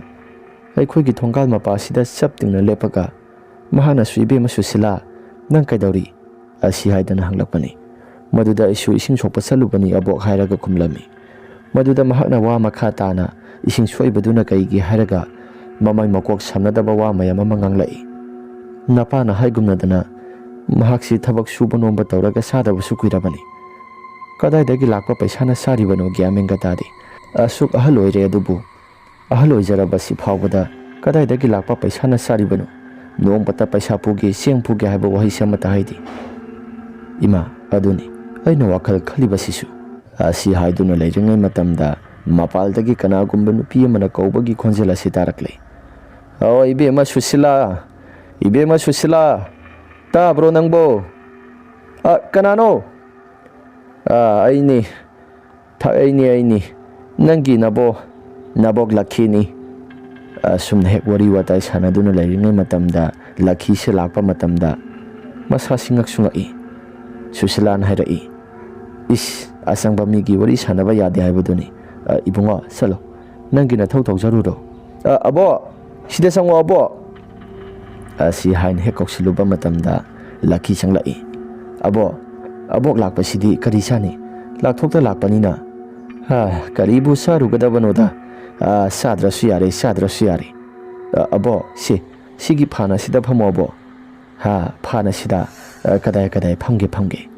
ꯑꯩꯈꯣꯏꯒꯤ ꯊꯣꯡꯒꯥꯜ ꯃꯄꯥꯁꯤꯗ ꯆꯞ ꯇꯤꯡꯅ ꯂꯦꯞꯄꯒ ꯃꯍꯥꯛꯅꯁꯨ 'ꯏꯕꯦꯝꯃ ꯁꯨꯁꯤꯂꯥ, ꯅꯪ ꯀꯩꯗꯧꯔꯤ?' ꯑꯁꯤ ꯍꯥꯏꯗꯅ ꯍꯪꯂꯛꯄꯅꯤ꯫ ꯃꯗꯨꯗ ꯑꯩꯁꯨ 'ꯏꯁꯤꯡ ꯁꯣꯛꯄ ꯆꯠꯂꯨꯕꯅꯤ ꯑꯕꯣꯛ' ꯍꯥꯏꯔꯒ ꯈꯨꯝꯂꯝꯃꯤ꯫ ꯃꯗꯨꯗ ꯃꯍꯥꯛꯅ ꯋꯥ ꯃꯈꯥ తాꯅ ꯏꯁꯤꯡ ꯁꯣꯛꯏꯕꯗꯨꯅ ꯀꯩꯒꯤ ꯍꯥꯏꯔꯒ ꯃꯃꯩ ꯃꯀꯣꯛ ꯁꯝꯅꯗꯕ ꯋꯥ ꯃꯌꯥꯝ ꯑꯃ ꯉꯥꯡꯂꯛꯏ꯫ ꯅꯄꯥꯅ ꯍꯥꯏꯒꯨꯝꯅꯗꯅ ꯃꯍꯥꯛꯁꯤ ꯊꯕꯛ ꯁꯨꯕ ꯅꯣꯝꯕ ꯇꯧꯔꯒ ꯆꯥꯗꯕꯁꯨ ꯀꯨꯏꯔꯕꯅꯤ꯫ ꯀꯗꯥꯏꯗꯒꯤ ꯂꯥꯛꯄ ꯄꯩꯁꯥꯅ ꯆꯥꯔꯤꯕꯅꯣ ꯒ꯭ꯌꯥꯟ ꯃꯦꯟꯒ ꯇꯥꯗꯦ꯫ ꯑꯁꯨꯛ ꯑꯍꯜ ꯑꯣꯏꯔꯦ, ꯑꯗꯨꯕꯨ ꯑꯍꯜ ꯑꯣꯏꯖꯔꯕꯁꯤ ꯐꯥꯎꯕꯗ ꯀꯗꯥꯏꯗꯒꯤ ꯂꯥꯛꯄ ꯄꯩꯁꯥꯅ ꯆꯥꯔꯤꯕꯅꯣ? ꯅꯣꯡꯃꯇ ꯄꯩꯁꯥ ꯄꯨꯒꯦ, ꯆꯦꯡ ꯄꯨꯒꯦ ꯍꯥꯏꯕ ꯋꯥꯍꯩꯁꯤ ꯑꯃꯠꯇ ꯍꯥꯏꯗꯦ." "ꯏꯃꯥ, ꯑꯗꯨꯅꯤ ꯑꯩꯅ ꯋꯥꯈꯜ ꯈꯜꯂꯤꯕꯁꯤꯁꯨ." ꯑꯁꯤ ꯍꯥꯏꯗꯨꯅ ꯂꯩꯔꯤꯉꯩ ꯃꯇꯝꯗ ꯃꯄꯥꯜꯗꯒꯤ ꯀꯅꯥꯒꯨꯝꯕ ꯅꯨꯄꯤ ꯑꯃꯅ ꯀꯧꯕꯒꯤ ꯈꯣꯟꯖꯦꯜ ꯑꯁꯤ ꯇꯥꯔꯛꯂꯦ꯫ "ꯑꯣ, ꯏꯕꯦꯝꯃ ꯁꯨꯁꯤꯂꯥ, ꯏꯕꯦꯝꯃ ꯁꯨꯁꯤꯂꯥ, ꯇꯥꯕ꯭ꯔꯣ ꯅꯪꯕꯣ?" "ꯀꯅꯥꯅꯣ?" "ꯑꯩꯅꯤ, ꯅꯪꯒꯤ ꯅꯕꯣꯛ ꯂꯛꯈꯤꯅꯤ." ꯑꯁꯨꯝꯅ ꯍꯦꯛ ꯋꯥꯔꯤ ꯋꯥꯇꯥꯏ ꯁꯥꯟꯅꯗꯨꯅ ꯂꯩꯔꯤꯉꯩ ꯃꯇꯝꯗ ꯂꯛꯈꯤꯁꯦ ꯂꯥꯛꯄ ꯃꯇꯝꯗ ꯃꯁꯥꯁꯤ ꯉꯛꯁꯨ ꯉꯛꯏ꯫ ꯁꯨꯁꯤꯂꯥꯅ ꯍꯥꯏꯔꯛꯏ, "ꯏꯁ, ꯑꯆꯪꯕ ꯃꯤꯒꯤ ꯋꯥꯔꯤ ꯁꯥꯟꯅꯕ ꯌꯥꯗꯦ ꯍꯥꯏꯕꯗꯨꯅꯤ꯫ ꯏꯕꯨꯡꯉꯣ, ꯆꯠꯂꯣ, ꯅꯪꯒꯤ ꯅꯊꯧ ꯇꯧꯖꯔꯨꯔꯣ." "ꯑꯕꯣꯛ, ꯁꯤꯗ ꯆꯪꯉꯣ ꯑꯕꯣꯛ." ꯑꯁꯤ ꯍꯥꯏꯅ ꯍꯦꯛ ꯀꯧꯁꯤꯜꯂꯨꯕ ꯃꯇꯝꯗ ꯂꯛꯈꯤ ꯆꯪꯂꯛꯏ꯫ "ꯑꯕꯣꯛ ꯂꯥꯛꯄꯁꯤꯗꯤ ꯀꯔꯤ ꯆꯥꯅꯤ? ꯂꯥꯛꯊꯣꯛꯇ ꯂꯥꯛꯄꯅꯤꯅ." "ꯀꯔꯤꯕꯨ ꯆꯥꯔꯨꯒꯗꯕꯅꯣꯗ? ꯆꯥꯗ꯭ꯔꯁꯨ ꯌꯥꯔꯦ." "ꯑꯕꯣꯛ, ꯁꯤꯒꯤ ꯐꯥꯟ ꯑꯁꯤꯗ ꯐꯝꯃꯣ ꯑꯕꯣꯛ." "ꯐꯥꯟ ꯑꯁꯤꯗ ꯀꯗꯥꯏ ꯐꯝꯒꯦ?"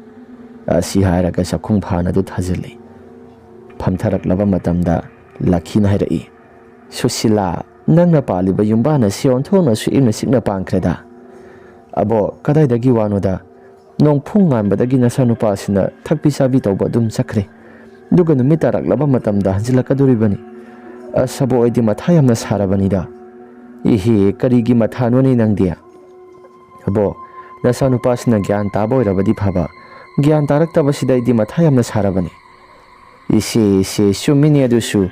ꯑꯁꯤ ꯍꯥꯏꯔꯒ ꯆꯥꯛꯈꯨꯝ ꯐꯥꯟ ꯑꯗꯨ ꯊꯥꯖꯤꯜꯂꯤ꯫ ꯐꯝꯊꯔꯛꯂꯕ ꯃꯇꯝꯗ ꯂꯛꯈꯤꯅ ꯍꯥꯏꯔꯛꯏ, "ꯁꯨꯁꯤꯂꯥ, ꯅꯪꯅ ꯄꯥꯜꯂꯤꯕ ꯌꯨꯝꯕꯥꯟ ꯑꯁꯤ ꯑꯣꯟꯊꯣꯛꯅꯁꯨ ꯏꯪꯅ ꯆꯤꯛꯅ ꯄꯥꯟꯈ꯭ꯔꯦꯗ." "ꯑꯕꯣꯛ, ꯀꯗꯥꯏꯗꯒꯤ ꯋꯥꯅꯣꯗ? ꯅꯣꯡꯐꯨꯡ ꯉꯥꯟꯕꯗꯒꯤ ꯅꯆꯥꯅꯨꯄꯥ ꯑꯁꯤꯅ ꯊꯛꯄꯤ ꯆꯥꯕꯤ ꯇꯧꯕ ꯑꯗꯨꯝ ꯆꯠꯈ꯭ꯔꯦ, ꯑꯗꯨꯒ ꯅꯨꯃꯤꯠ ꯇꯥꯔꯛꯂꯕ ꯃꯇꯝꯗ ꯍꯟꯖꯤꯜꯂꯛꯀꯗꯣꯔꯤꯕꯅꯤ꯫ Asabo ay di matha yamna sarabanida. Ihi karigi matha nuni nangdi. Abo nasanupasina gyan taba oirabadi phaba. Gyan taraktabasida di matha yamna sarabani. Isi sumini adusu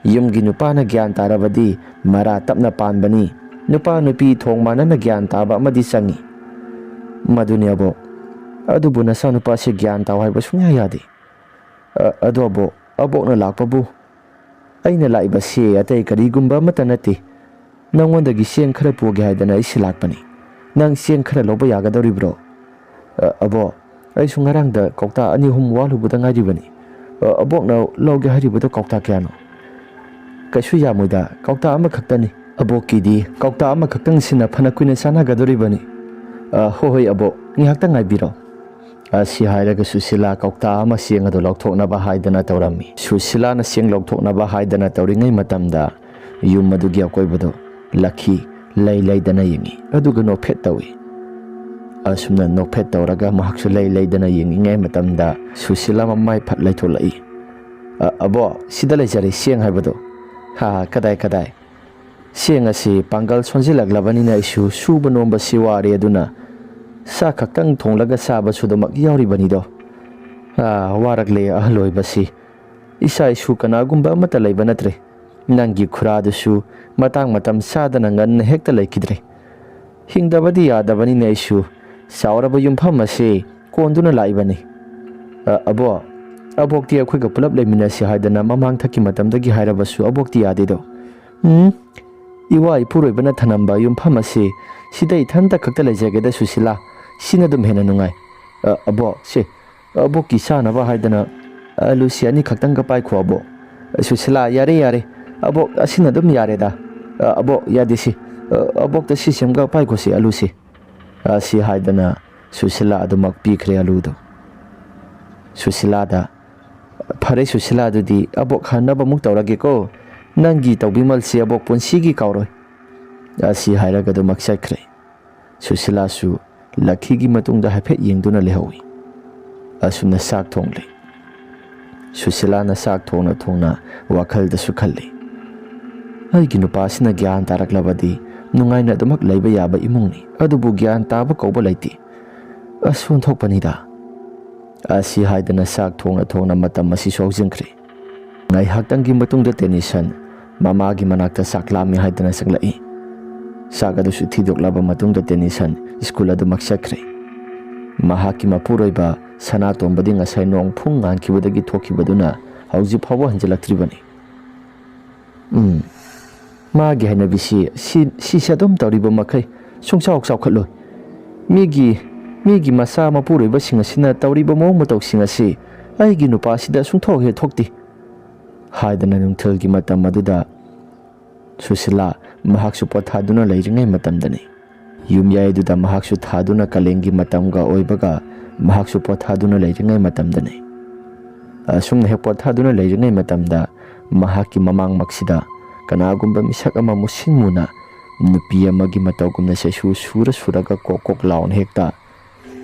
yumgi nupana gyan tarabadi mara tapna panbani. Nupa nupi thong manana gyan taba amadi sangi. Maduni abo. Adubu nasanupasi gyan tawai basunya yadi. Ado abo abok na lakpabu. Ay nalaiba si atay karigumba matanati. Nangwandagi siyang khara pugi haidana isi lakpani. Nang siyang khara loba yagadawri bro. Abo ay sungarangda kokta ani walubuda ngajibani. Abok na loge haribuda kokta kayano. Kasu yamuda kokta ama kaktani. Abok kidi kokta ama kaktang sina panakuina sana gadawri bani. Hohoy abo ngihakta ngaybiro. Si hairaga Susila kokta ama siyang ado lokthokna ba haidana tawrami. Susila na siyang lokthokna ba haidana tawringay matamda yung madugi akoybado laki lay-laydana yingi. Aduga nophet tawi. Asumna nophet tawraga mahaksu lay-laydana yingi ngay matamda Susila mamay patlay tolai. Abo sida layjari siyang haibado. Kaday. Siyang asi panggal sonsilaglaban na isu suba nomba siwari aduna. Sa kaktang thonglaga saba sudamak yauribani do. Waragle ahloy basi. Isa isu kanagumba matalayba natre. Nangi khuradusu matang matam sadana ngan hekta laikidre. Hingdabadi yadabani na isu sauraba yumpham ase konduna laibani. Abo abokti akhoi pulap leminasi haidana mamang thaki matamdagi hairabasu abokti yadedo. Iwa ipuroibana thanamba yumpham ase sidai thanta khakta lejageda Susila. Sinadum hena nungai. Abo se abo kisana ba haidana Luciani khaktang ka pai kho abo. Susila yare. Abo asinadum yare da. Abo yadisi. Abo ta system ka pai kho si alusi. Si haidana Susila adumak pikre aludo. Susila da phare Susila dudi abo khanaba muk tawrage ko nangi tawbimal si abo punsigi kauroi. Si hairaga dumak sakre. Susila su Lakigi matungda hafet yengduna lehawi. Asumna sak thongle. Susila na sak thongna wakhalda sukhalli. Ay ginupasina gyan taraklabadi nungay na dumak layba yaba imungni. Adubu gyan taba kauba layti. Asun thokpanida. Asi haidana sak thongna matam masi sokjingkri. Ngay haktanggi matungda tenisan mamagi manakta saklami haidana saklai. Sagado su thidok laba matungda tenisan school adu maksakre. Mahaki mapuroiba sanatombadi ngasai nong phung ngankibadagi thokibaduna hauji phawa hanjalaktribani. Magi hanabisi si sadom tawriba makai sungsaok saukhatlo. Migi masa mapuroiba singasina tawriba mong matau singasi aigi nupasida sungthok he thokti. Haidana nungthalgi matam maduda Susila mahaksu pothaduna layringai matamdani. Yumyai duda mahaksu thaduna kalengi matamga oibaga mahaksu pothaduna layringai matamdani. Asumna he pothaduna layringai matamda mahaki mamang maksida kanagumba misak ama musinmuna nupi amagi matawgumna sesu suraga kokok laon hekta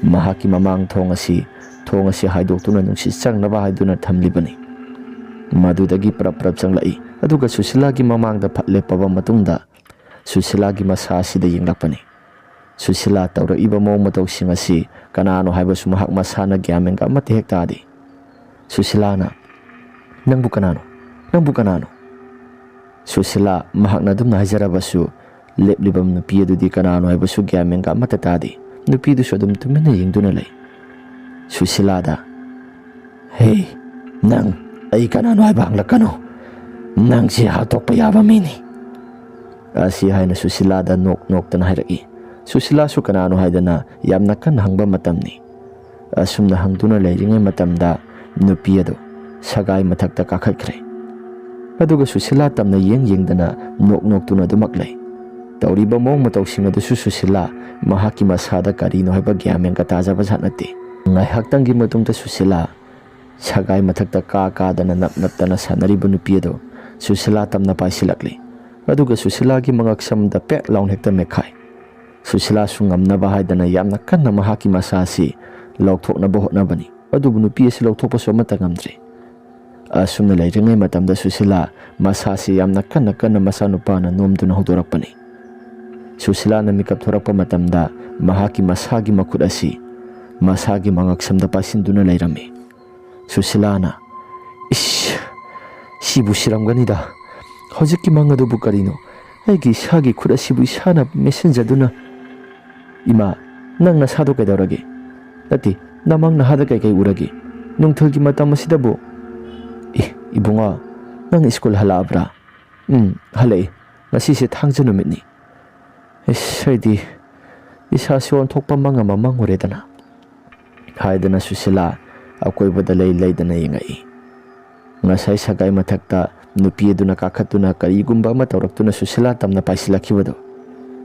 mahaki mamang thongasi haidoktuna nungsi changnaba haiduna thamlibani. Madudagi prap changlai aduga Susilagi mamangda phatle paba matungda Susilagi masasida yinglakpani. Susila tawra iba mong matau singasi kanano haibasu mahak masana gyameng ka mati hektadi. Susilana nang bukanano. Susila mahak na dum na hajarabasu leplibam nupi adudi kanano haibasu gyameng ka matatadi. Nupi du sodum tumina yingduna lay. Susilada hey nang ay kanano haiba hanglakano. Nang si hatok payaba mini. Asi hay na Susilada nok tan hayraki. Susila su kanano haydana yamna kan hangba matamni. Asumna hangduna layringay matamda nupi ado sagay mathakta kakhatkre. Aduga Susila tamna yengdana nok tuna dumaklay. Tawriba mong matawsing ado Susila mahaki masada karino hayba gyameng katajaba sanati. Ngay haktanggi matungta Susila sagay mathakta kakadana naptana sanariba nupi ado Susila tamna paisilakli. Aduga Susilagi mangaksamda pek laun hekta mekhai. Susila sungamnaba haidana yamna kanna mahaki masasi lauthoknaba hotnabani. Adubu nupi asi lauthokpa so amata ngamdre. Asumna leirꯤꯉꯩ matamda Susila masasi yamna kanna masanupana nomduna hodorapani. Susilana mikap thorakpa matamda mahaki masagi makut asi masagi mangaksamda pasinduna leirami. Susilana ish sibu siramganida hojikki mangadubu karino aigi sagi khut asibu isana messenjaduna ima nangna sado kaidorage nati namang nahada kai urage nungthalgi matam asidabu ibunga nang school halabra halai ngasi se thangja numitni saidi isa sion thokpa manga manguredana haidana Susila akoibada leidana yengai ngasai sagai mathakta nupi aduna kakhatuna karigumba ama tawraktuna Susila tamna paisilakibado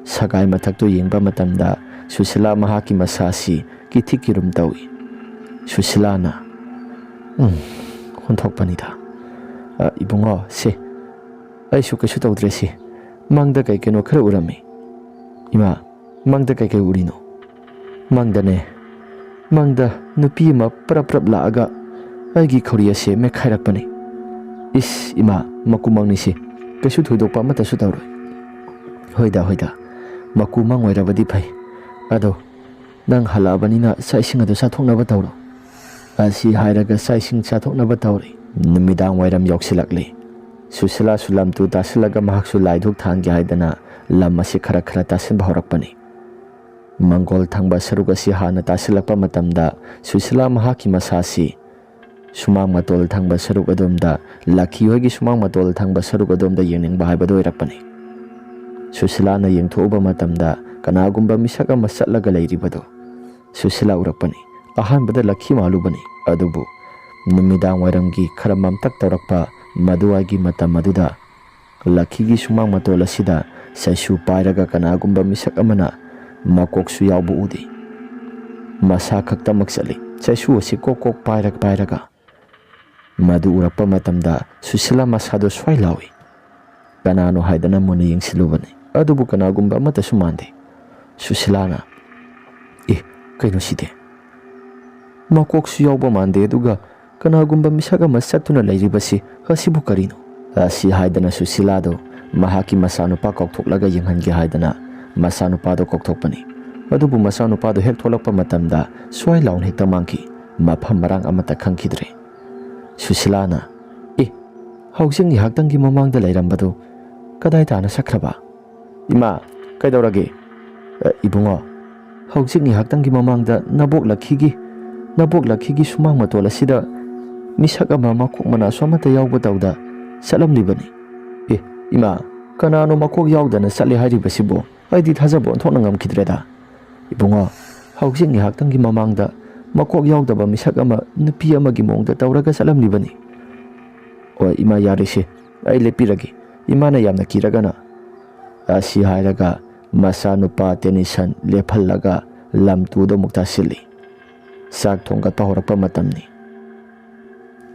sagai mathakto yengba matamda Susila mahaki masasi kithikirum tawi Susilana honthokpanida ibunga se aisu kasu tawdresi mangda kai keno khara urami ima mangda kai urino mangda nupi ma prap laaga aigi khoriya se me khairakpani is ima makumang ni se kasu thoidokpa mata su tawroi hoida makumang oirabadi phai ado nang halabanina saising ado sathoknaba tawro asi hairaga saising sathoknaba tawri numidang wairam yoksilakli Susila sulam tu tasilaga mahaksu laiduk thanggi haidana lam asi khara tasinba horakpani Mangol thangba saruga si hana tasilakpa matamda Susila mahaki masasi sumang matol thangba saruk adomda lakhi hoigi sumang matol thangba saruk adomda yeningba haibado irakpani Susila na yengthoba matamda kanagumba misaka masatlaga leiribado Susila urakpani ahanbada lakhi malubani adubu numidang wairamgi khara mamtak tawrakpa maduwagi matam maduda lakhigi sumang matol asida saisu pairaga kanagumba misak amana makoksu yawbu udi masa khakta maksali saisu asi kokok pairaga madu urakpa matamda Susila masado swai lawi kanano haidana muna yengsilubani adubu kanagumba mata sumande Susilana kaino side makoksu yawba mande aduga kanagumba misaga masatuna leiribasi hasibu karino asi haidana Susilado mahaki masanupa kokthoklaga yenghange haidana masanupado kokthokpani adubu masanupado hek tholakpa matamda swai laun hekta mangki mafam marang amata khangkhidre Susilana haujing haktangi mamangda leirambado kadai tana sakraba ima kaidorage ibunga haujing haktangi mamangda nabok lakhigi sumang matol asida misak ama makok mana somata yawba tawda salamlibani ima kanano makok yawdana satli hairibasibo aidi thajabo onthokna ngamkhidreda ibunga haujing haktangi mamangda makok yawdaba misak ama nupi amagi mongda tawraga salamlibani ima yarise ai lepirage imana yamna kiragana asi hairaga masanupa tension lephallaga lamtudo mukta sili sak thonggatpa horakpa matamni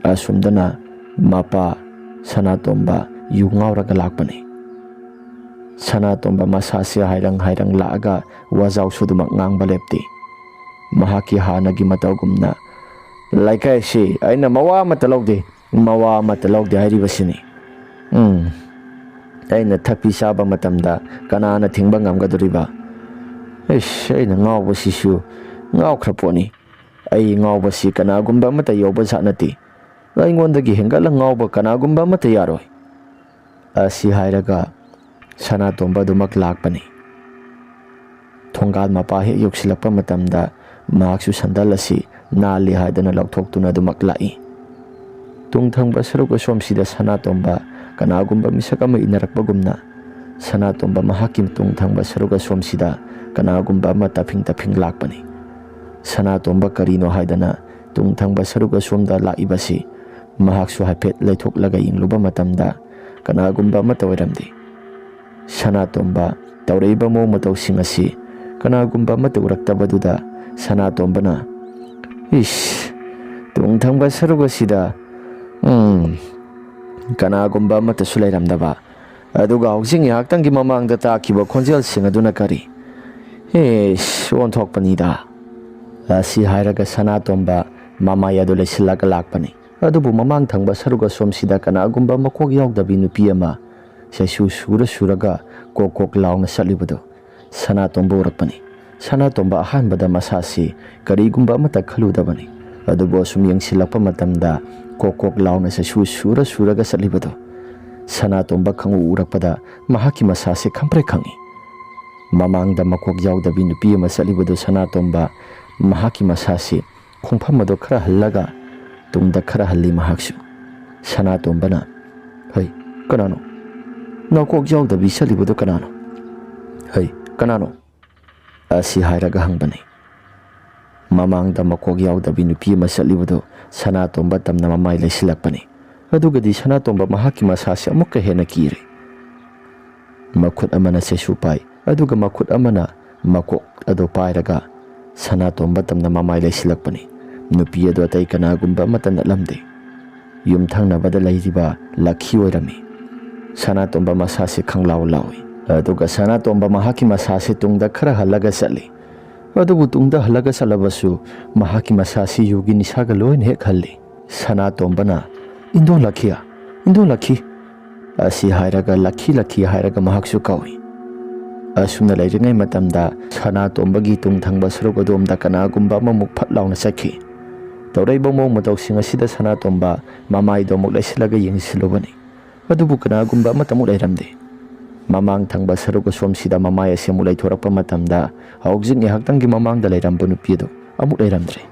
asumdana mapa Sanatomba yungauraga lakpani Sanatomba masasi hairang laaga wazaw sudumak ngangba lepti mahaki hanagi matawgumna laikai si aina mawa matalawde hairibasini aina thakpi saba matamda kanana thingba ngamgaduriba aina ngawbasisu ngawkhraponi ai ngawbasi kanagumba mata yawba satnati aingondagi hengala ngawba kanagumba mata yaroi asi hairaga Sanatomba dumak lakpani thongal mapa he yoksilakpa matamda mahaksu sandal asi nali haidana laukthokhtuna dumak lai tungthangba saruka somsida Sanatomba kanagumba misakama inarakpagumna Sanatomba mahakim tungthangba saruka somsida kanagumba ama taping lakpani Sanatomba karino haidana tungthangba saruka somda laibasi mahaksu haipet leithoklaga yingluba matamda kanagumba ama tawiramdi Sanatomba tawreiba mo matawsing asi kanagumba ama tawraktabaduda Sanatombana tungthangba saruka sida kanagumba ama tasulairamdaba aduga haujing haktangi mamangda takiba khonjelsing aduna kari onthokpanida asi hairaga Sanatomba mamaya do leisilaga lakpani ꯑꯗꯨꯕꯨ ꯃꯃꯥꯡ ꯊꯪꯕ ꯁꯔꯨꯛ ꯑꯁꯣꯝꯁꯤꯗ ꯀꯅꯥꯒꯨꯝꯕ ꯃꯀꯣꯛ ꯌꯥꯎꯗꯕꯤ ꯅꯨꯄꯤ ꯑꯃ ꯆꯩꯁꯨ ꯁꯨꯔꯒ ꯀꯣꯛ ꯀꯣꯛ ꯂꯥꯎꯅ ꯆꯠꯂꯤꯕꯗꯨ ꯁꯅꯥꯇꯣꯝꯕ ꯎꯔꯛꯄꯅꯤ꯫ ꯁꯅꯥꯇꯣꯝꯕ ꯑꯍꯥꯟꯕꯗ ꯃꯁꯥꯁꯤ ꯀꯔꯤꯒꯨꯝꯕ ꯑꯃꯠꯇ ꯈꯜꯂꯨꯗꯕꯅꯤ, ꯑꯗꯨꯕꯨ ꯑꯁꯨꯝ ꯌꯦꯡꯁꯤꯜꯂꯛꯄ ꯃꯇꯝꯗ ꯀꯣꯛ ꯀꯣꯛ ꯂꯥꯎꯅ ꯆꯩꯁꯨ ꯁꯨꯔꯒ ꯆꯠꯂꯤꯕꯗꯨ ꯁꯅꯥꯇꯣꯝꯕ ꯈꯪꯎ ꯎꯔꯛꯄꯗ ꯃꯍꯥꯛꯀꯤ ꯃꯁꯥꯁꯤ ꯈꯪꯄ꯭ꯔꯦꯛ ꯈꯪꯏ꯫ ꯃꯃꯥꯡꯗ ꯃꯀꯣꯛ ꯌꯥꯎꯗꯕꯤ ꯅꯨꯄꯤ ꯑꯃ ꯆꯠꯂꯤꯕꯗꯨ ꯁꯅꯥꯇꯣꯝꯕ ꯃꯍꯥꯛꯀꯤ ꯃꯁꯥꯁꯤ ꯈꯣꯡꯐꯝ ꯑꯗꯨ ꯈꯔ ꯍꯜꯂꯒ ꯇꯨꯡꯗ ꯈꯔ ꯍꯜꯂꯤ ꯃꯍꯥꯛꯁꯨ꯫ ꯁꯅꯥꯇꯣꯝꯕꯅ "ꯍꯩ, ꯀꯅꯥꯅꯣ? ꯅꯀꯣꯛ ꯌꯥꯎꯗꯕꯤ ꯆꯠꯂꯤꯕꯗꯨ ꯀꯅꯥꯅꯣ? ꯍꯩ, ꯀꯅꯥꯅꯣ?" ꯑꯁꯤ ꯍꯥꯏꯔꯒ ꯍꯪꯕꯅꯤ꯫ ꯃꯃꯥꯡꯗ ꯃꯀꯣꯛ ꯌꯥꯎꯗꯕꯤ ꯅꯨꯄꯤ ꯑꯃ ꯆꯠꯂꯤꯕꯗꯨ ꯁꯅꯥꯇꯣꯝꯕ ꯇꯝꯅ ꯃꯃꯥꯏ ꯂꯩꯁꯤꯜꯂꯛꯄꯅꯤ꯫ ꯑꯗꯨꯒꯗꯤ ꯁꯅꯥꯇꯣꯝꯕ ꯃꯍꯥꯛꯀꯤ ꯃꯁꯥꯁꯤ ꯑꯃꯨꯛꯀ ꯍꯦꯟꯅ ꯀꯤꯔꯦ꯫ ꯃꯈꯨꯠ ꯑꯃꯅ ꯆꯩꯁꯨ ꯄꯥꯏ, ꯑꯗꯨꯒ ꯃꯈꯨꯠ ꯑꯃꯅ ꯃꯀꯣꯛ ꯑꯗꯨ ꯄꯥꯏꯔꯒ ꯁꯅꯥꯇꯣꯝꯕ ꯇꯝꯅ ꯃꯃꯥꯏ ꯂꯩꯁꯤꯜꯂꯛꯄꯅꯤ꯫ ꯅꯨꯄꯤ ꯑꯗꯨ ꯑꯇꯩ ꯀꯅꯥꯒꯨꯝꯕ ꯑꯃꯠꯇ ꯅꯠꯂꯝꯗꯦ, ꯌꯨꯝꯊꯪꯅꯕꯗ ꯂꯩꯔꯤꯕ ꯂꯛꯈꯤ ꯑꯣꯏꯔꯝꯃꯤ꯫ ꯁꯅꯥꯇꯣꯝꯕ ꯃꯁꯥꯁꯤ ꯈꯪꯂꯥꯎ ꯂꯥꯎꯏ, ꯑꯗꯨꯒ ꯁꯅꯥꯇꯣꯝꯕ ꯃꯍꯥꯛꯀꯤ ꯃꯁꯥꯁꯤ ꯇꯨꯡꯗ ꯈꯔ ꯍꯜꯂꯒ ꯆꯠꯂꯤ꯫ ꯑꯗꯨꯕꯨ ꯇꯨꯡꯗ ꯍꯜꯂꯒ ꯆꯠꯂꯕꯁꯨ ꯃꯍꯥꯛꯀꯤ ꯃꯁꯥꯁꯤ ꯌꯨꯒꯤ ꯅꯤꯁꯥꯒ ꯂꯣꯏꯅ ꯍꯦꯛ ꯍꯜꯂꯤ꯫ ꯁꯅꯥꯇꯣꯝꯕꯅ "ꯏꯟꯗꯣꯟ ꯂꯛꯈꯤ, ꯏꯟꯗꯣꯟ ꯂꯛꯈꯤ" ꯑꯁꯤ ꯍꯥꯏꯔꯒ ꯂꯛꯈꯤ ꯍꯥꯏꯔꯒ ꯃꯍꯥꯛꯁꯨ ꯀꯧꯏ꯫ ꯑꯁꯨꯝꯅ ꯂꯩꯔꯤꯉꯩ ꯃꯇꯝꯗ ꯁꯅꯥꯇꯣꯝꯕꯒꯤ ꯇꯨꯡ ꯊꯪꯕ ꯁꯔꯨꯛ ꯑꯗꯣꯝꯗ ꯀꯅꯥꯒꯨꯝꯕ ꯑꯃꯃꯨꯛ ꯐꯠ ꯂꯥꯎꯅ ꯆꯠꯈꯤ꯫ ꯇꯧꯔꯛꯏꯕ ꯃꯑꯣꯡ ꯃꯇꯧꯁꯤꯡ ꯑꯁꯤꯗ ꯁꯅꯥꯇꯣꯝꯕ ꯃꯃꯥꯏꯗꯣ ꯑꯃꯨꯛ ꯂꯩꯁꯤꯜꯂꯒ ꯌꯦꯡꯁꯤꯜꯂꯨꯕꯅꯤ, ꯑꯗꯨꯕꯨ ꯀꯅꯥꯒꯨꯝꯕ ꯑꯃꯠꯇ ꯑꯃꯨꯛ ꯂꯩꯔꯝꯗꯦ꯫ ꯃꯃꯥꯡ ꯊꯪꯕ ꯁꯔꯨꯛ ꯑꯁꯣꯝꯁꯤꯗ ꯃꯃꯥꯏ ꯑꯁꯤ ꯑꯃꯨꯛ ꯂꯩꯊꯣꯔꯛꯄ ꯃꯇꯝꯗ ꯍꯧꯖꯤꯛ ꯉꯥꯏꯍꯥꯛꯇꯪꯒꯤ ꯃꯃꯥꯡꯗ ꯂꯩꯔꯝꯕ ꯅꯨꯄꯤ ꯑꯗꯨ ꯑꯃꯨꯛ ꯂꯩꯔꯝꯗ꯭ꯔꯦ꯫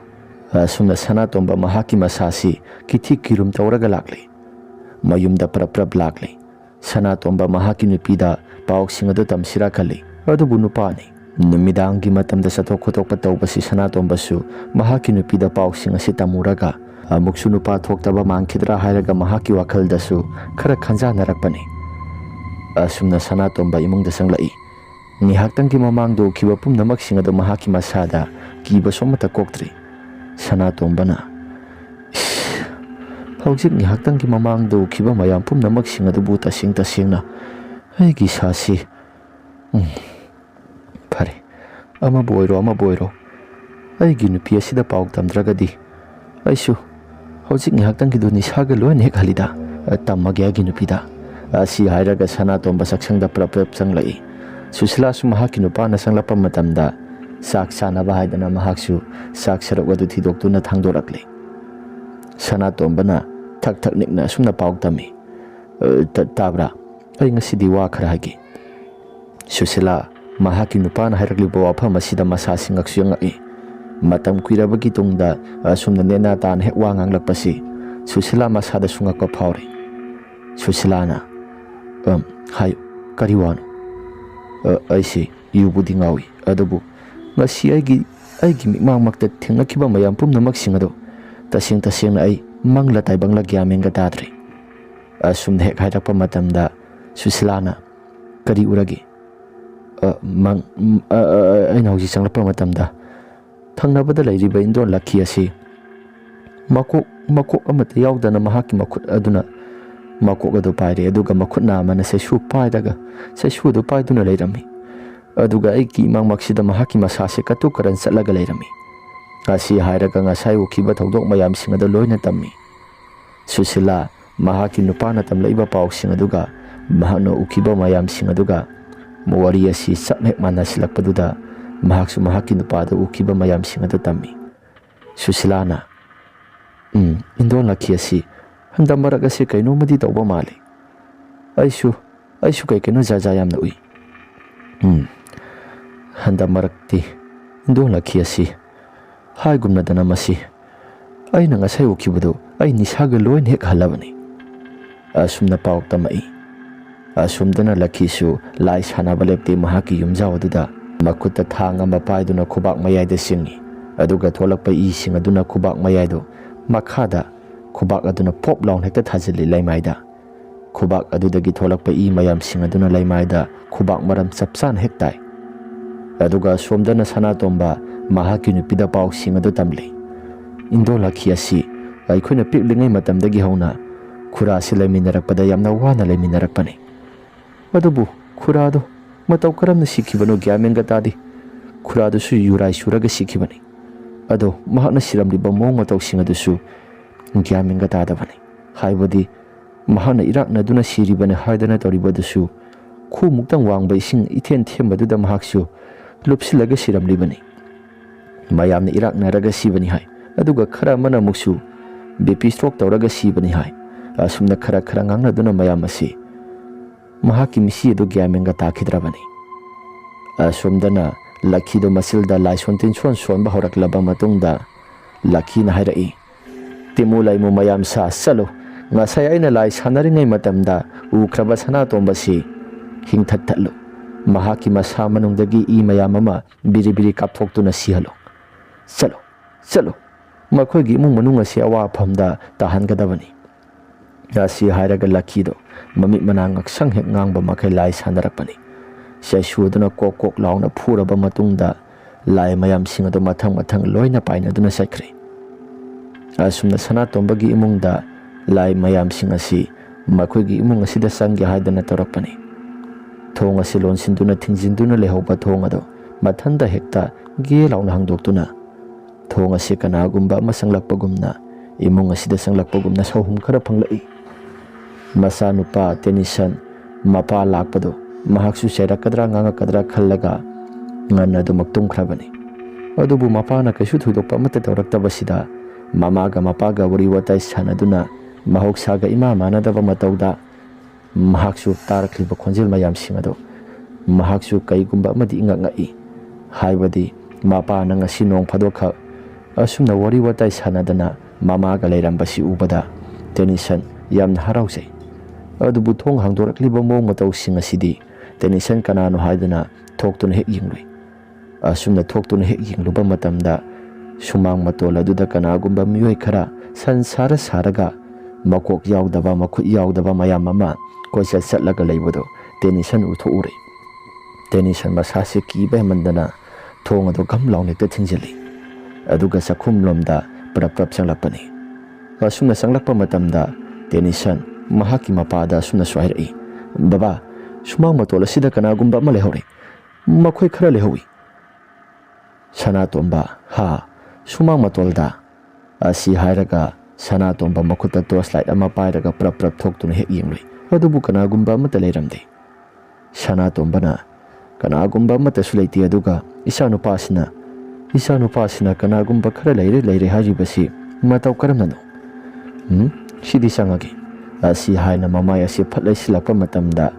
ꯑꯁꯨꯝꯅ ꯁꯅꯥꯇꯣꯝꯕ ꯃꯍꯥꯛꯀꯤ ꯃꯁꯥꯁꯤ ꯀꯤꯊꯤ ꯀꯤꯔꯨꯝ ꯇꯧꯔꯒ ꯂꯥꯛꯂꯤ꯫ ꯃꯌꯨꯝꯗ ꯄ꯭ꯔꯞ ꯂꯥꯛꯂꯤ꯫ ꯁꯅꯥꯇꯣꯝꯕ ꯃꯍꯥꯛꯀꯤ ꯅꯨꯄꯤꯗ ꯄꯥꯎꯁꯤꯡ ꯑꯗꯨ ꯇꯝꯁꯤꯔꯥ ꯈꯜꯂꯤ, ꯑꯗꯨꯕꯨ ꯅꯨꯄꯥꯅꯤ꯫ ꯅꯨꯃꯤꯗꯥꯡꯒꯤ ꯃꯇꯝꯗ ꯆꯠꯊꯣꯛ ꯈꯣꯠꯇꯣꯛꯄ ꯇꯧꯕꯁꯤ ꯁꯅꯥꯇꯣꯝꯕꯁꯨ ꯃꯍꯥꯛꯀꯤ ꯅꯨꯄꯤꯗ ꯄꯥꯎꯁꯤꯡ ꯑꯁꯤ ꯇꯝꯃꯨꯔꯒ ꯑꯃꯨꯛꯁꯨ ꯅꯨꯄꯥ ꯊꯣꯛꯇꯕ ꯃꯥꯟꯈꯤꯗ꯭ꯔꯥ ꯍꯥꯏꯔꯒ ꯃꯍꯥꯛꯀꯤ ꯋꯥꯈꯜꯗꯁꯨ ꯈꯔ ꯈꯟꯖꯥꯟꯅꯔꯛꯄꯅꯤ꯫ ꯑꯁꯨꯝꯅ ꯁꯅꯥꯇꯣꯝꯕ ꯏꯃꯨꯡꯗ ꯆꯪꯂꯛꯏ꯫ ꯉꯥꯏꯍꯥꯛꯇꯪꯒꯤ ꯃꯃꯥꯡꯗ ꯎꯈꯤꯕ ꯄꯨꯝꯅꯃꯛꯁꯤꯡ ꯑꯗꯨ ꯃꯍꯥꯛꯀꯤ ꯃꯁꯥꯗ ꯀꯤꯕꯁꯨ ꯑꯃꯠꯇ ꯀꯣꯛꯇ꯭ꯔꯤ꯫ ꯁꯅꯥꯇꯣꯝꯕꯅ "ꯍꯧꯖꯤꯛ ꯉꯥꯏꯍꯥꯛꯇꯪꯒꯤ ꯃꯃꯥꯡꯗ ꯎꯈꯤꯕ ꯃꯌꯥꯝ ꯄꯨꯝꯅꯃꯛꯁꯤꯡ ꯑꯗꯨꯕꯨ ꯇꯁꯦꯡꯅ ꯑꯩꯒꯤ ꯏꯁꯥꯁꯤ ꯐꯔꯦ, ꯑꯃꯕꯨ ꯑꯣꯏꯔꯣ ꯑꯩꯒꯤ ꯅꯨꯄꯤ ꯑꯁꯤꯗ ꯄꯥꯎ ꯇꯝꯗ꯭ꯔꯒꯗꯤ ꯑꯩꯁꯨ ꯍꯧꯖꯤꯛ ꯉꯥꯏꯍꯥꯛꯇꯪꯒꯤꯗꯨ ꯅꯤꯁꯥꯒ ꯂꯣꯏꯅ ꯍꯦꯛ ꯍꯜꯂꯤꯗ, ꯇꯝꯃꯒꯦ ꯑꯩꯒꯤ ꯅꯨꯄꯤꯗ." ꯑꯁꯤ ꯍꯥꯏꯔꯒ ꯁꯅꯥꯇꯣꯝꯕ ꯆꯥꯛꯁꯪꯗ ꯄ꯭ꯔꯞ ꯆꯪꯂꯛꯏ꯫ ꯁꯨꯁꯤꯂꯥꯁꯨ ꯃꯍꯥꯛꯀꯤ ꯅꯨꯄꯥꯅ ꯆꯪꯂꯛꯄ ꯃꯇꯝꯗ ꯆꯥꯛ ꯆꯥꯅꯕ ꯍꯥꯏꯗꯅ ꯃꯍꯥꯛꯁꯨ ꯆꯥꯛ ꯁꯔꯨꯛ ꯑꯗꯨ ꯊꯤꯗꯣꯛꯇꯨꯅ ꯊꯥꯡꯗꯣꯔꯛꯂꯤ꯫ ꯁꯅꯥꯇꯣꯝꯕꯅ ꯊꯛ ꯅꯤꯛꯅ ꯑꯁꯨꯝꯅ ꯄꯥꯎ ꯇꯝꯃꯤ꯫ "ꯇꯥꯕ꯭ꯔꯥ, ꯑꯩ ꯉꯁꯤꯗꯤ ꯋꯥ ꯈꯔ ꯍꯥꯏꯒꯦ." ꯁꯨꯁꯤꯂꯥ ꯃꯍꯥꯛꯀꯤ ꯅꯨꯄꯥꯅ ꯍꯥꯏꯔꯛꯂꯤꯕ ꯋꯥꯐꯝ ꯑꯁꯤꯗ ꯃꯁꯥꯁꯤ ꯉꯛꯁꯨ ꯉꯛꯏ꯫ ꯃꯇꯝ ꯀꯨꯏꯔꯕꯒꯤ ꯇꯨꯡꯗ ꯑꯁꯨꯝꯅ ꯅꯦꯅꯥ ꯇꯥꯅ ꯍꯦꯛ ꯋꯥ ꯉꯥꯡꯂꯛꯄꯁꯤ ꯁꯨꯁꯤꯂꯥ ꯃꯁꯥꯗꯁꯨ ꯉꯛꯄ ꯐꯥꯎꯔꯤ꯫ ꯁꯨꯁꯤꯂꯥꯅ "ꯍꯥꯏꯌꯨ, ꯀꯔꯤ ꯋꯥꯅꯣ?" "ꯑꯩꯁꯤ ꯌꯨꯕꯨꯗꯤ ꯉꯥꯎꯏ, ꯑꯗꯨꯕꯨ ꯉꯁꯤ ꯑꯩꯒꯤ ꯃꯤꯠꯃꯥꯡꯃꯛꯇ ꯊꯦꯡꯅꯈꯤꯕ ꯃꯌꯥꯝ ꯄꯨꯝꯅꯃꯛꯁꯤꯡ ꯑꯗꯨ ꯇꯁꯦꯡꯅ ꯑꯩ ꯃꯪꯂ ꯇꯥꯏꯕꯪꯂ ꯒ꯭ꯌꯥꯟ ꯃꯦꯟꯒ ꯇꯥꯗ꯭ꯔꯦ." ꯑꯁꯨꯝꯅ ꯍꯦꯛ ꯍꯥꯏꯔꯛꯄ ꯃꯇꯝꯗ ꯁꯨꯁꯤꯂꯥꯅ "ꯀꯔꯤ ꯎꯔꯒꯦ?" "ꯑꯩꯅ ꯍꯧꯖꯤꯛ ꯆꯪꯂꯛꯄ ꯃꯇꯝꯗ ꯊꯪꯅꯕꯗ ꯂꯩꯔꯤꯕ ꯏꯟꯗꯣꯟ ꯂꯛꯈꯤ ꯑꯁꯤ ꯃꯀꯣꯛ ꯑꯃꯠꯇ ꯌꯥꯎꯗꯅ ꯃꯍꯥꯛꯀꯤ ꯃꯈꯨꯠ ꯑꯗꯨꯅ ꯃꯀꯣꯛ ꯑꯗꯨ ꯄꯥꯏꯔꯦ, ꯑꯗꯨꯒ ꯃꯈꯨꯠꯅ ꯑꯃꯅ ꯆꯩꯁꯨ ꯑꯗꯨ ꯄꯥꯏꯗꯨꯅ ꯂꯩꯔꯝꯃꯤ, ꯑꯗꯨꯒ ꯑꯩꯒꯤ ꯏꯃꯥꯡꯃꯛꯁꯤꯗ ꯃꯍꯥꯛꯀꯤ ꯃꯁꯥꯁꯤ ꯀꯇꯨ ꯀꯔꯟ ꯆꯠꯂꯒ ꯂꯩꯔꯝꯃꯤ." ꯑꯁꯤ ꯍꯥꯏꯔꯒ ꯉꯁꯥꯏ ꯎꯈꯤꯕ ꯊꯧꯗꯣꯛ ꯃꯌꯥꯝꯁꯤꯡ ꯑꯗꯨ ꯂꯣꯏꯅ ꯇꯝꯃꯤ꯫ ꯁꯨꯁꯤꯂꯥ ꯃꯍꯥꯛꯀꯤ ꯅꯨꯄꯥꯅ ꯇꯝꯂꯛꯏꯕ ꯄꯥꯎꯁꯤꯡ ꯑꯗꯨꯒ ꯃꯍꯥꯛꯅ ꯎꯈꯤꯕ ꯃꯌꯥꯝꯁꯤꯡ ꯑꯗꯨꯒ ꯋꯥꯔꯤ ꯑꯁꯤ ꯆꯞ ꯍꯦꯛ ꯃꯥꯟꯅꯁꯤꯜꯂꯛꯄꯗꯨꯗ ꯃꯍꯥꯛꯁꯨ ꯃꯍꯥꯛꯀꯤ ꯅꯨꯄꯥꯗ ꯎꯈꯤꯕ ꯃꯌꯥꯝꯁꯤꯡ ꯑꯗꯨ ꯇꯝꯃꯤ꯫ ꯁꯨꯁꯤꯂꯥꯅ "ꯏꯟꯗꯣꯟ ꯂꯛꯈꯤ ꯑꯁꯤ ꯍꯟꯗꯛ ꯃꯔꯛ ꯑꯁꯤ ꯀꯩꯅꯣꯃꯗꯤ ꯇꯧꯕ ꯃꯥꯜꯂꯤ. ꯑꯩꯁꯨ ꯀꯩꯅꯣ ꯖꯥꯖꯥ ꯌꯥꯝꯅ ꯎꯏ. ꯍꯟꯗꯛ ꯃꯔꯛꯇꯤ ꯏꯟꯗꯣꯟ ꯂꯛꯈꯤ ꯑꯁꯤ ꯍꯥꯏꯒꯨꯝꯅꯗꯅ ꯃꯁꯤ ꯑꯩꯅ ꯉꯁꯥꯏ ꯎꯈꯤꯕꯗꯨ ꯑꯩ ꯅꯤꯁꯥꯒ ꯂꯣꯏꯅ ꯍꯦꯛ ꯍꯜꯂꯕꯅꯤ." ꯑꯁꯨꯝꯅ ꯄꯥꯎ ꯇꯝꯃꯛꯏ꯫ ꯑꯁꯨꯝꯗꯅ ꯂꯛꯈꯤꯁꯨ ꯂꯥꯏ ꯁꯥꯟꯅꯕ ꯂꯦꯞꯇꯦ ꯃꯍꯥꯛꯀꯤ ꯌꯨꯝꯖꯥꯎ ꯑꯗꯨꯗ ꯃꯈꯨꯠꯇ ꯊꯥꯡ ꯑꯃ ꯄꯥꯏꯗꯨꯅ ꯈꯨꯕꯥꯛ ꯃꯌꯥꯏꯗ ꯆꯤꯡꯏ, ꯑꯗꯨꯒ ꯊꯣꯛꯂꯛꯄ ꯏꯁꯤꯡ ꯑꯗꯨꯅ ꯈꯨꯕꯥꯛ ꯃꯌꯥꯏꯗꯨ ꯃꯈꯥꯗ ꯈꯨꯕꯥꯛ ꯑꯗꯨꯅ ꯄꯣꯞ ꯂꯥꯎꯅ ꯍꯦꯛꯇ ꯊꯥꯖꯤꯜꯂꯤ ꯂꯩꯃꯥꯏꯗ꯫ ꯈꯨꯕꯥꯛ ꯑꯗꯨꯗꯒꯤ ꯊꯣꯛꯂꯛꯄ ꯏ ꯃꯌꯥꯝꯁꯤꯡ ꯑꯗꯨꯅ ꯂꯩꯃꯥꯏꯗ ꯈꯨꯕꯥꯛ ꯃꯔꯝ ꯆꯞ ꯆꯥꯅ ꯍꯦꯛ ꯇꯥꯏ꯫ ꯑꯗꯨꯒ ꯑꯁꯣꯝꯗꯅ ꯁꯅꯥꯇꯣꯝꯕ ꯃꯍꯥꯛꯀꯤ ꯅꯨꯄꯤꯗ ꯄꯥꯎꯁꯤꯡ ꯑꯗꯨ ꯇꯝꯂꯤ꯫ "ꯏꯟꯗꯣꯟ ꯂꯛꯈꯤ ꯑꯁꯤ ꯑꯩꯈꯣꯏꯅ ꯄꯤꯛꯂꯤꯉꯩ ꯃꯇꯝꯗꯒꯤ ꯍꯧꯅ ꯈꯨꯔꯥꯁꯤ ꯂꯩꯃꯤꯟꯅꯔꯛꯄꯗ ꯌꯥꯝꯅ ꯋꯥꯅ ꯂꯩꯃꯤꯟꯅꯔꯛꯄꯅꯤ, ꯑꯗꯨꯕꯨ ꯈꯨꯔꯥꯗꯨ ꯃꯇꯧ ꯀꯔꯝꯅ ꯁꯤꯈꯤꯕꯅꯣ ꯒ꯭ꯌꯥꯟ ꯃꯦꯟꯒ ꯇꯥꯗꯦ꯫ ꯈꯨꯔꯥꯗꯨꯁꯨ ꯌꯨꯔꯥꯏ ꯁꯨꯔꯒ ꯁꯤꯈꯤꯕꯅꯤ, ꯑꯗꯣ ꯃꯍꯥꯛꯅ ꯁꯤꯔꯝꯂꯤꯕ ꯃꯑꯣꯡ ꯃꯇꯧꯁꯤꯡ ꯑꯗꯨꯁꯨ ꯒ꯭ꯌꯥꯟ ꯃꯦꯟꯒ ꯇꯥꯗꯕꯅꯤ ꯍꯥꯏꯕꯗꯤ ꯃꯍꯥꯛꯅ ꯏꯔꯥꯛꯅꯗꯨꯅ ꯁꯤꯔꯤꯕꯅꯤ ꯍꯥꯏꯗꯅ ꯇꯧꯔꯤꯕꯗꯨꯁꯨ ꯈꯨꯃꯨꯛꯇꯪ ꯋꯥꯡꯕ ꯏꯁꯤꯡ ꯏꯊꯦꯟ ꯊꯦꯟꯕꯗꯨꯗ ꯃꯍꯥꯛꯁꯨ ꯂꯨꯞꯁꯤꯜꯂꯒ ꯁꯤꯔꯝꯂꯤꯕꯅꯤ ꯃꯌꯥꯝꯅ ꯏꯔꯥꯛꯅꯔꯒ ꯁꯤꯕꯅꯤ ꯍꯥꯏ ꯑꯗꯨꯒ ꯈꯔ ꯑꯃꯅ ꯑꯃꯨꯛꯁꯨ BP ꯁ꯭ꯇ꯭ꯔꯣꯛ ꯇꯧꯔꯒ ꯁꯤꯕꯅꯤ ꯍꯥꯏ ꯑꯁꯨꯝꯅ ꯈꯔ ꯉꯥꯡꯅꯗꯨꯅ ꯃꯌꯥꯝ ꯑꯁꯤ ꯃꯍꯥꯛꯀꯤ ꯃꯤꯁꯤ ꯑꯗꯨ ꯒ꯭ꯌꯥꯟ ꯃꯦꯟꯒ ꯇꯥꯈꯤꯗ꯭ꯔꯕꯅꯤ ꯑꯁꯣꯝꯗꯅ ꯂꯛꯈꯤꯗꯨ ꯃꯆꯤꯜꯗ ꯂꯥꯏꯁꯣꯟ ꯇꯤꯟꯁꯣꯟ ꯁꯣꯟꯕ ꯍꯧꯔꯛꯂꯕ ꯃꯇꯨꯡꯗ ꯂꯛꯈꯤꯅ ꯍꯥꯏꯔꯛꯏ ꯇꯤꯃꯨ ꯂꯩꯃꯨ ꯃꯌꯥꯝ ꯁꯥ ꯆꯠꯂꯨ ꯉꯁꯥꯏ ꯑꯩꯅ ꯂꯥꯏ ꯁꯥꯟꯅꯔꯤꯉꯩ ꯃꯇꯝꯗ ꯎꯈ꯭ꯔꯕ ꯁꯅꯥꯇꯣꯝꯕꯁꯤ ꯍꯤꯡꯊꯠꯊꯠꯂꯨ ꯃꯍꯥꯛꯀꯤ ꯃꯁꯥ ꯃꯅꯨꯡꯗꯒꯤ ꯏ ꯃꯌꯥꯝ ꯑꯃ ꯕꯤꯔꯤ ꯕꯤꯔꯤ ꯀꯥꯞꯊꯣꯛꯇꯨꯅ ꯁꯤꯍꯜꯂꯨ ꯆꯠꯂꯨ ꯃꯈꯣꯏꯒꯤ ꯏꯃꯨꯡ ꯃꯅꯨꯡ ꯑꯁꯤ ꯑꯋꯥꯐꯝꯗ ꯇꯥꯍꯟꯒꯗꯕꯅꯤ ꯑꯁꯤ ꯍꯥꯏꯔꯒ ꯂꯛꯈꯤꯗꯣ ꯃꯃꯤꯠ ꯃꯅꯥ ꯉꯛꯁꯪ ꯍꯦꯛ ꯉꯥꯡꯕ ꯃꯈꯩ ꯂꯥꯏ ꯁꯥꯟꯅꯔꯛꯄꯅꯤ ꯆꯩꯁꯨ ꯑꯗꯨꯅ ꯀꯣꯛ ꯀꯣꯛ ꯂꯥꯎꯅ ꯐꯨꯔꯕ ꯃꯇꯨꯡꯗ ꯂꯥꯏ ꯃꯌꯥꯝꯁꯤꯡ ꯑꯗꯨ ꯃꯊꯪ ꯂꯣꯏꯅ ꯄꯥꯏꯅꯗꯨꯅ ꯆꯠꯈ꯭ꯔꯦ ꯑꯁꯨꯝꯅ ꯁꯅꯥꯇꯣꯝꯕꯒꯤ ꯏꯃꯨꯡꯗ ꯂꯥꯏ ꯃꯌꯥꯝꯁꯤꯡ ꯑꯁꯤ ꯃꯈꯣꯏꯒꯤ ꯏꯃꯨꯡ ꯑꯁꯤꯗ ꯆꯪꯒꯦ ꯍꯥꯏꯗꯅ ꯇꯧꯔꯛꯄꯅꯤ ꯊꯣꯡ ꯑꯁꯤ ꯂꯣꯟꯁꯤꯟꯗꯨꯅ ꯊꯤꯡꯖꯤꯟꯗꯨꯅ ꯂꯩꯍꯧꯕ ꯊꯣꯡ ꯑꯗꯨ ꯃꯊꯟꯇ ꯍꯦꯛꯇ ꯒꯦ ꯂꯥꯎꯅ ꯍꯥꯡꯗꯣꯛꯇꯨꯅ ꯊꯣꯡ ꯑꯁꯤ ꯀꯅꯥꯒꯨꯝꯕ ꯑꯃ ꯆꯪꯂꯛꯄꯒꯨꯝꯅ ꯏꯃꯨꯡ ꯑꯁꯤꯗ ꯆꯪꯂꯛꯄꯒꯨꯝꯅ ꯁꯧꯍꯨꯝ ꯈꯔ ꯐꯪꯂꯛꯏ ꯃꯆꯥꯅꯨꯄꯥ ꯇꯦꯅꯤꯁꯟ ꯃꯄꯥ ꯂꯥꯛꯄꯗꯣ ꯃꯍꯥꯛꯁꯨ ꯆꯩꯔꯛꯀꯗ꯭ꯔꯥ ꯉꯥꯡꯉꯛꯀꯗ꯭ꯔꯥ ꯈꯜꯂꯒ ꯉꯟꯅ ꯑꯗꯨꯃꯛ ꯇꯨꯝꯈ꯭ꯔꯕꯅꯤ ꯑꯗꯨꯕꯨ ꯃꯄꯥꯅ ꯀꯩꯁꯨ ꯊꯣꯏꯗꯣꯛꯄ ꯑꯃꯠꯇ ꯇꯧꯔꯛꯇꯕꯁꯤꯗ ꯃꯃꯥꯒ ꯃꯄꯥꯒ ꯋꯥꯔꯤ ꯋꯥꯇꯥꯏ ꯁꯥꯟꯅꯗꯨꯅ ꯃꯍꯧꯁꯥꯒ ꯏꯃꯥ ꯃꯥꯟꯅꯗꯕ ꯃꯇꯧꯗ ꯃꯍꯥꯛꯁꯨ ꯇꯥꯔꯛꯂꯤꯕ ꯈꯣꯟꯖꯦꯜ ꯃꯌꯥꯝꯁꯤꯡ ꯑꯗꯨ ꯃꯍꯥꯛꯁꯨ ꯀꯩꯒꯨꯝꯕ ꯑꯃꯗꯤ ꯏꯉꯛꯉꯛꯏ ꯍꯥꯏꯕꯗꯤ ꯃꯄꯥꯅ ꯉꯁꯤ ꯅꯣꯡ ꯐꯥꯗꯣꯛꯈꯛ ꯑꯁꯨꯝꯅ ꯋꯥꯔꯤ ꯋꯥꯇꯥꯏ ꯁꯥꯟꯅꯗꯅ ꯃꯃꯥꯒ ꯂꯩꯔꯝꯕꯁꯤ ꯎꯕꯗ ꯇꯦꯅꯤꯁꯟ ꯌꯥꯝꯅ ꯍꯔꯥꯎꯖꯩ ꯑꯗꯨꯕꯨ ꯊꯣꯡ ꯍꯥꯡꯗꯣꯔꯛꯂꯤꯕ ꯃꯑꯣꯡ ꯃꯇꯧꯁꯤꯡ ꯑꯁꯤꯗꯤ ꯇꯦꯅꯤꯁꯟ ꯀꯅꯥꯅꯣ ꯍꯥꯏꯗꯨꯅ ꯊꯣꯛꯇꯨꯅ ꯍꯦꯛ ꯌꯦꯡꯂꯨꯏ ꯑꯁꯨꯝꯅ ꯊꯣꯛꯇꯨꯅ ꯍꯦꯛ ꯌꯦꯡꯂꯨꯕ ꯃꯇꯝꯗ ꯁꯨꯃꯥꯡ ꯃꯇꯣꯜ ꯑꯗꯨꯗ ꯀꯅꯥꯒꯨꯝꯕ ꯃꯤꯑꯣꯏ ꯈꯔ ꯁꯟꯁꯥꯔ ꯁꯥꯔꯒ ꯃꯀꯣꯛ ꯌꯥꯎꯗꯕ ꯃꯈꯨꯠ ꯌꯥꯎꯗꯕ ꯃꯌꯥꯝ ꯑꯃ ꯀꯣꯏꯆꯠ ꯆꯠꯂꯒ ꯂꯩꯕꯗꯣ ꯇꯦꯅꯤꯁꯟ ꯎꯊꯣꯛꯎꯔꯦ ꯇꯦꯅꯤꯁꯟ ꯃꯁꯥꯁꯦ ꯀꯤꯕ ꯍꯦꯟꯃꯟꯗꯅ ꯊꯣꯡ ꯑꯗꯨ ꯒꯝ ꯂꯥꯎꯅ ꯍꯦꯛꯇ ꯊꯤꯡꯖꯤꯜꯂꯤ ꯑꯗꯨꯒ ꯆꯥꯛꯈꯨꯝꯂꯣꯝꯗ ꯄ꯭ꯔꯞ ꯆꯪꯂꯛꯄꯅꯤ ꯑꯁꯨꯝꯅ ꯆꯪꯂꯛꯄ ꯃꯇꯝꯗ ꯇꯦꯅꯤꯁꯟ ꯃꯍꯥꯛꯀꯤ ꯃꯄꯥꯗ ꯑꯁꯨꯝꯅꯁꯨ ꯍꯥꯏꯔꯛꯏ ꯕꯕꯥ ꯁꯨꯃꯥꯡ ꯃꯇꯣꯜ ꯑꯁꯤꯗ ꯀꯅꯥꯒꯨꯝꯕ ꯑꯃ ꯂꯩꯍꯧꯔꯦ ꯃꯈꯣꯏ ꯈꯔ ꯂꯩꯍꯧꯏ ꯁꯅꯥꯇꯣꯝꯕ ꯍꯥ ꯁꯨꯃꯥꯡ ꯃꯇꯣꯜꯗ ꯑꯁꯤ ꯍꯥꯏꯔꯒ ꯁꯅꯥꯇꯣꯝꯕ ꯃꯈꯨꯠꯇ ꯇꯣꯔꯆ ꯂꯥꯏꯠ ꯑꯃ ꯄꯥꯏꯔꯒ ꯄ꯭ꯔꯞ ꯊꯣꯛꯇꯨꯅ ꯍꯦꯛ ꯌꯦꯡꯂꯨꯏ ꯑꯗꯨꯕꯨ ꯀꯅꯥꯒꯨꯝꯕ ꯑꯃꯠꯇ ꯂꯩꯔꯝꯗꯦ ꯁꯅꯥꯇꯣꯝꯕꯅ ꯀꯅꯥꯒꯨꯝꯕ ꯑꯃꯠꯇꯁꯨ ꯂꯩꯇꯦ ꯑꯗꯨꯒ ꯏꯆꯥꯅꯨꯄꯥꯁꯤꯅ ꯀꯅꯥꯒꯨꯝꯕ ꯈꯔ ꯂꯩꯔꯦ ꯍꯥꯏꯔꯤꯕꯁꯤ ꯃꯇꯧ ꯀꯔꯝꯅꯅꯣ ꯁꯤꯗꯤ ꯆꯪꯉꯒꯦ ꯑꯁꯤ ꯍꯥꯏꯅ ꯃꯃꯥꯏ ꯑꯁꯤ ꯐꯠ ꯂꯩꯁꯤꯜꯂꯛꯄ ꯃꯇꯝꯗ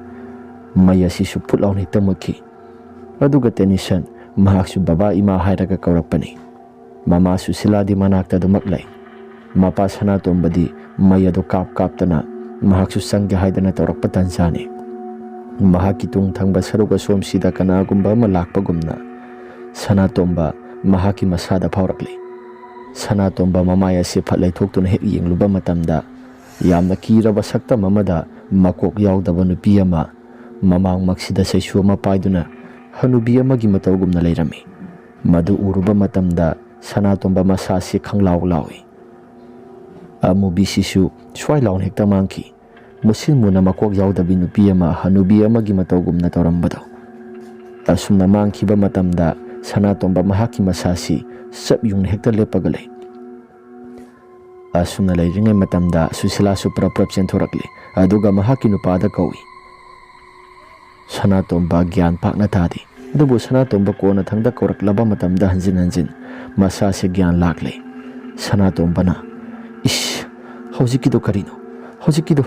ꯃꯩ ꯑꯁꯤꯁꯨ ꯐꯨꯠ ꯂꯥꯎꯅ ꯍꯦꯛꯇ ꯃꯨꯠꯈꯤ ꯑꯗꯨꯒ ꯇꯦꯅꯤꯁꯟ ꯃꯍꯥꯛꯁꯨ ꯕꯕꯥ ꯏꯃꯥ ꯍꯥꯏꯔꯒ ꯀꯧꯔꯛꯄꯅꯤ ꯃꯃꯥ ꯁꯨꯁꯤꯂꯥꯗꯤ ꯃꯅꯥꯛꯇ ꯑꯗꯨꯃꯛ ꯂꯩ ꯃꯄꯥ ꯁꯅꯥꯇꯣꯝꯕꯗꯤ ꯃꯩ ꯑꯗꯨ ꯀꯥꯞꯇꯅ ꯃꯍꯥꯛꯁꯨ ꯆꯪꯒꯦ ꯍꯥꯏꯗꯅ ꯇꯧꯔꯛꯄ ꯇꯥꯟꯖꯥꯅꯤ ꯃꯍꯥꯛꯀꯤ ꯇꯨꯡ ꯊꯪꯕ ꯁꯔꯨꯛ ꯑꯁꯣꯝꯁꯤꯗ ꯀꯅꯥꯒꯨꯝꯕ ꯑꯃ ꯂꯥꯛꯄꯒꯨꯝꯅ ꯁꯅꯥꯇꯣꯝꯕ ꯃꯍꯥꯛꯀꯤ ꯃꯁꯥꯗ ꯐꯥꯎꯔꯛꯂꯤ ꯁꯅꯥꯇꯣꯝꯕ ꯃꯃꯥꯏ ꯑꯁꯤ ꯐꯠ ꯂꯩꯊꯣꯛꯇꯨꯅ ꯍꯦꯛ ꯌꯦꯡꯂꯨꯕ ꯃꯇꯝꯗ ꯌꯥꯝꯅ ꯀꯤꯔꯕ ꯁꯛꯇꯝ ꯑꯃꯗ ꯃꯀꯣꯛ ꯌꯥꯎꯗꯕ ꯅꯨꯄꯤ ꯑꯃ ꯃꯃꯥꯡꯃꯛꯁꯤꯗ ꯆꯩꯁꯨ ꯑꯃ ꯄꯥꯏꯗꯨꯅ ꯍꯅꯨꯕꯤ ꯑꯃꯒꯤ ꯃꯇꯧꯒꯨꯝꯅ ꯂꯩꯔꯝꯃꯤ ꯃꯗꯨ ꯎꯔꯨꯕ ꯃꯇꯝꯗ ꯁꯅꯥꯇꯣꯝꯕ ꯃꯁꯥꯁꯤ ꯈꯪꯂꯥꯎ ꯂꯥꯎꯏ ꯑꯃꯨꯕꯤꯁꯤꯁꯨ ꯁ꯭ꯋꯥꯏ ꯂꯥꯎꯅ ꯍꯦꯛꯇ ꯃꯥꯡꯈꯤ ꯃꯨꯁꯤꯟ ꯃꯨꯅ ꯃꯀꯣꯛ ꯌꯥꯎꯗꯕꯤ ꯅꯨꯄꯤ ꯑꯃ ꯍꯅꯨꯕꯤ ꯑꯃꯒꯤ ꯃꯇꯧꯒꯨꯝꯅ ꯇꯧꯔꯝꯕꯗꯣ ꯑꯁꯨꯝꯅ ꯃꯥꯡꯈꯤꯕ ꯃꯇꯝꯗ ꯁꯅꯥꯇꯣꯝꯕ ꯃꯍꯥꯛꯀꯤ ꯃꯁꯥꯁꯤ ꯆꯞ ꯌꯨꯡꯅ ꯍꯦꯛꯇ ꯂꯦꯞꯄꯒ ꯂꯩ ꯑꯁꯨꯝꯅ ꯂꯩꯔꯤꯉꯩ ꯃꯇꯝꯗ ꯁꯨꯁꯤꯂꯥꯁꯨ ꯄ꯭ꯔꯞ ꯆꯦꯟꯊꯣꯔꯛꯂꯤ ꯑꯗꯨꯒ ꯃꯍꯥꯛꯀꯤ ꯅꯨꯄꯥꯗ ꯀꯧꯏ ꯁꯅꯥꯇꯣꯝꯕ ꯒ꯭ꯌꯥꯟ ꯄꯥꯛꯅ ꯇꯥꯗꯦ ꯑꯗꯨꯕꯨ ꯁꯅꯥꯇꯣꯝꯕ ꯀꯣꯟꯅ ꯊꯪꯗ ꯀꯧꯔꯛꯂꯕ ꯃꯇꯝꯗ ꯍꯟꯖꯤꯟ ꯃꯁꯥꯁꯦ ꯒ꯭ꯌꯥꯟ ꯂꯥꯛꯂꯦ ꯁꯅꯥꯇꯣꯝꯕꯅ ꯍꯧꯖꯤꯛꯀꯤꯗꯣ ꯀꯔꯤꯅꯣ ꯍꯧꯖꯤꯛꯀꯤꯗꯣ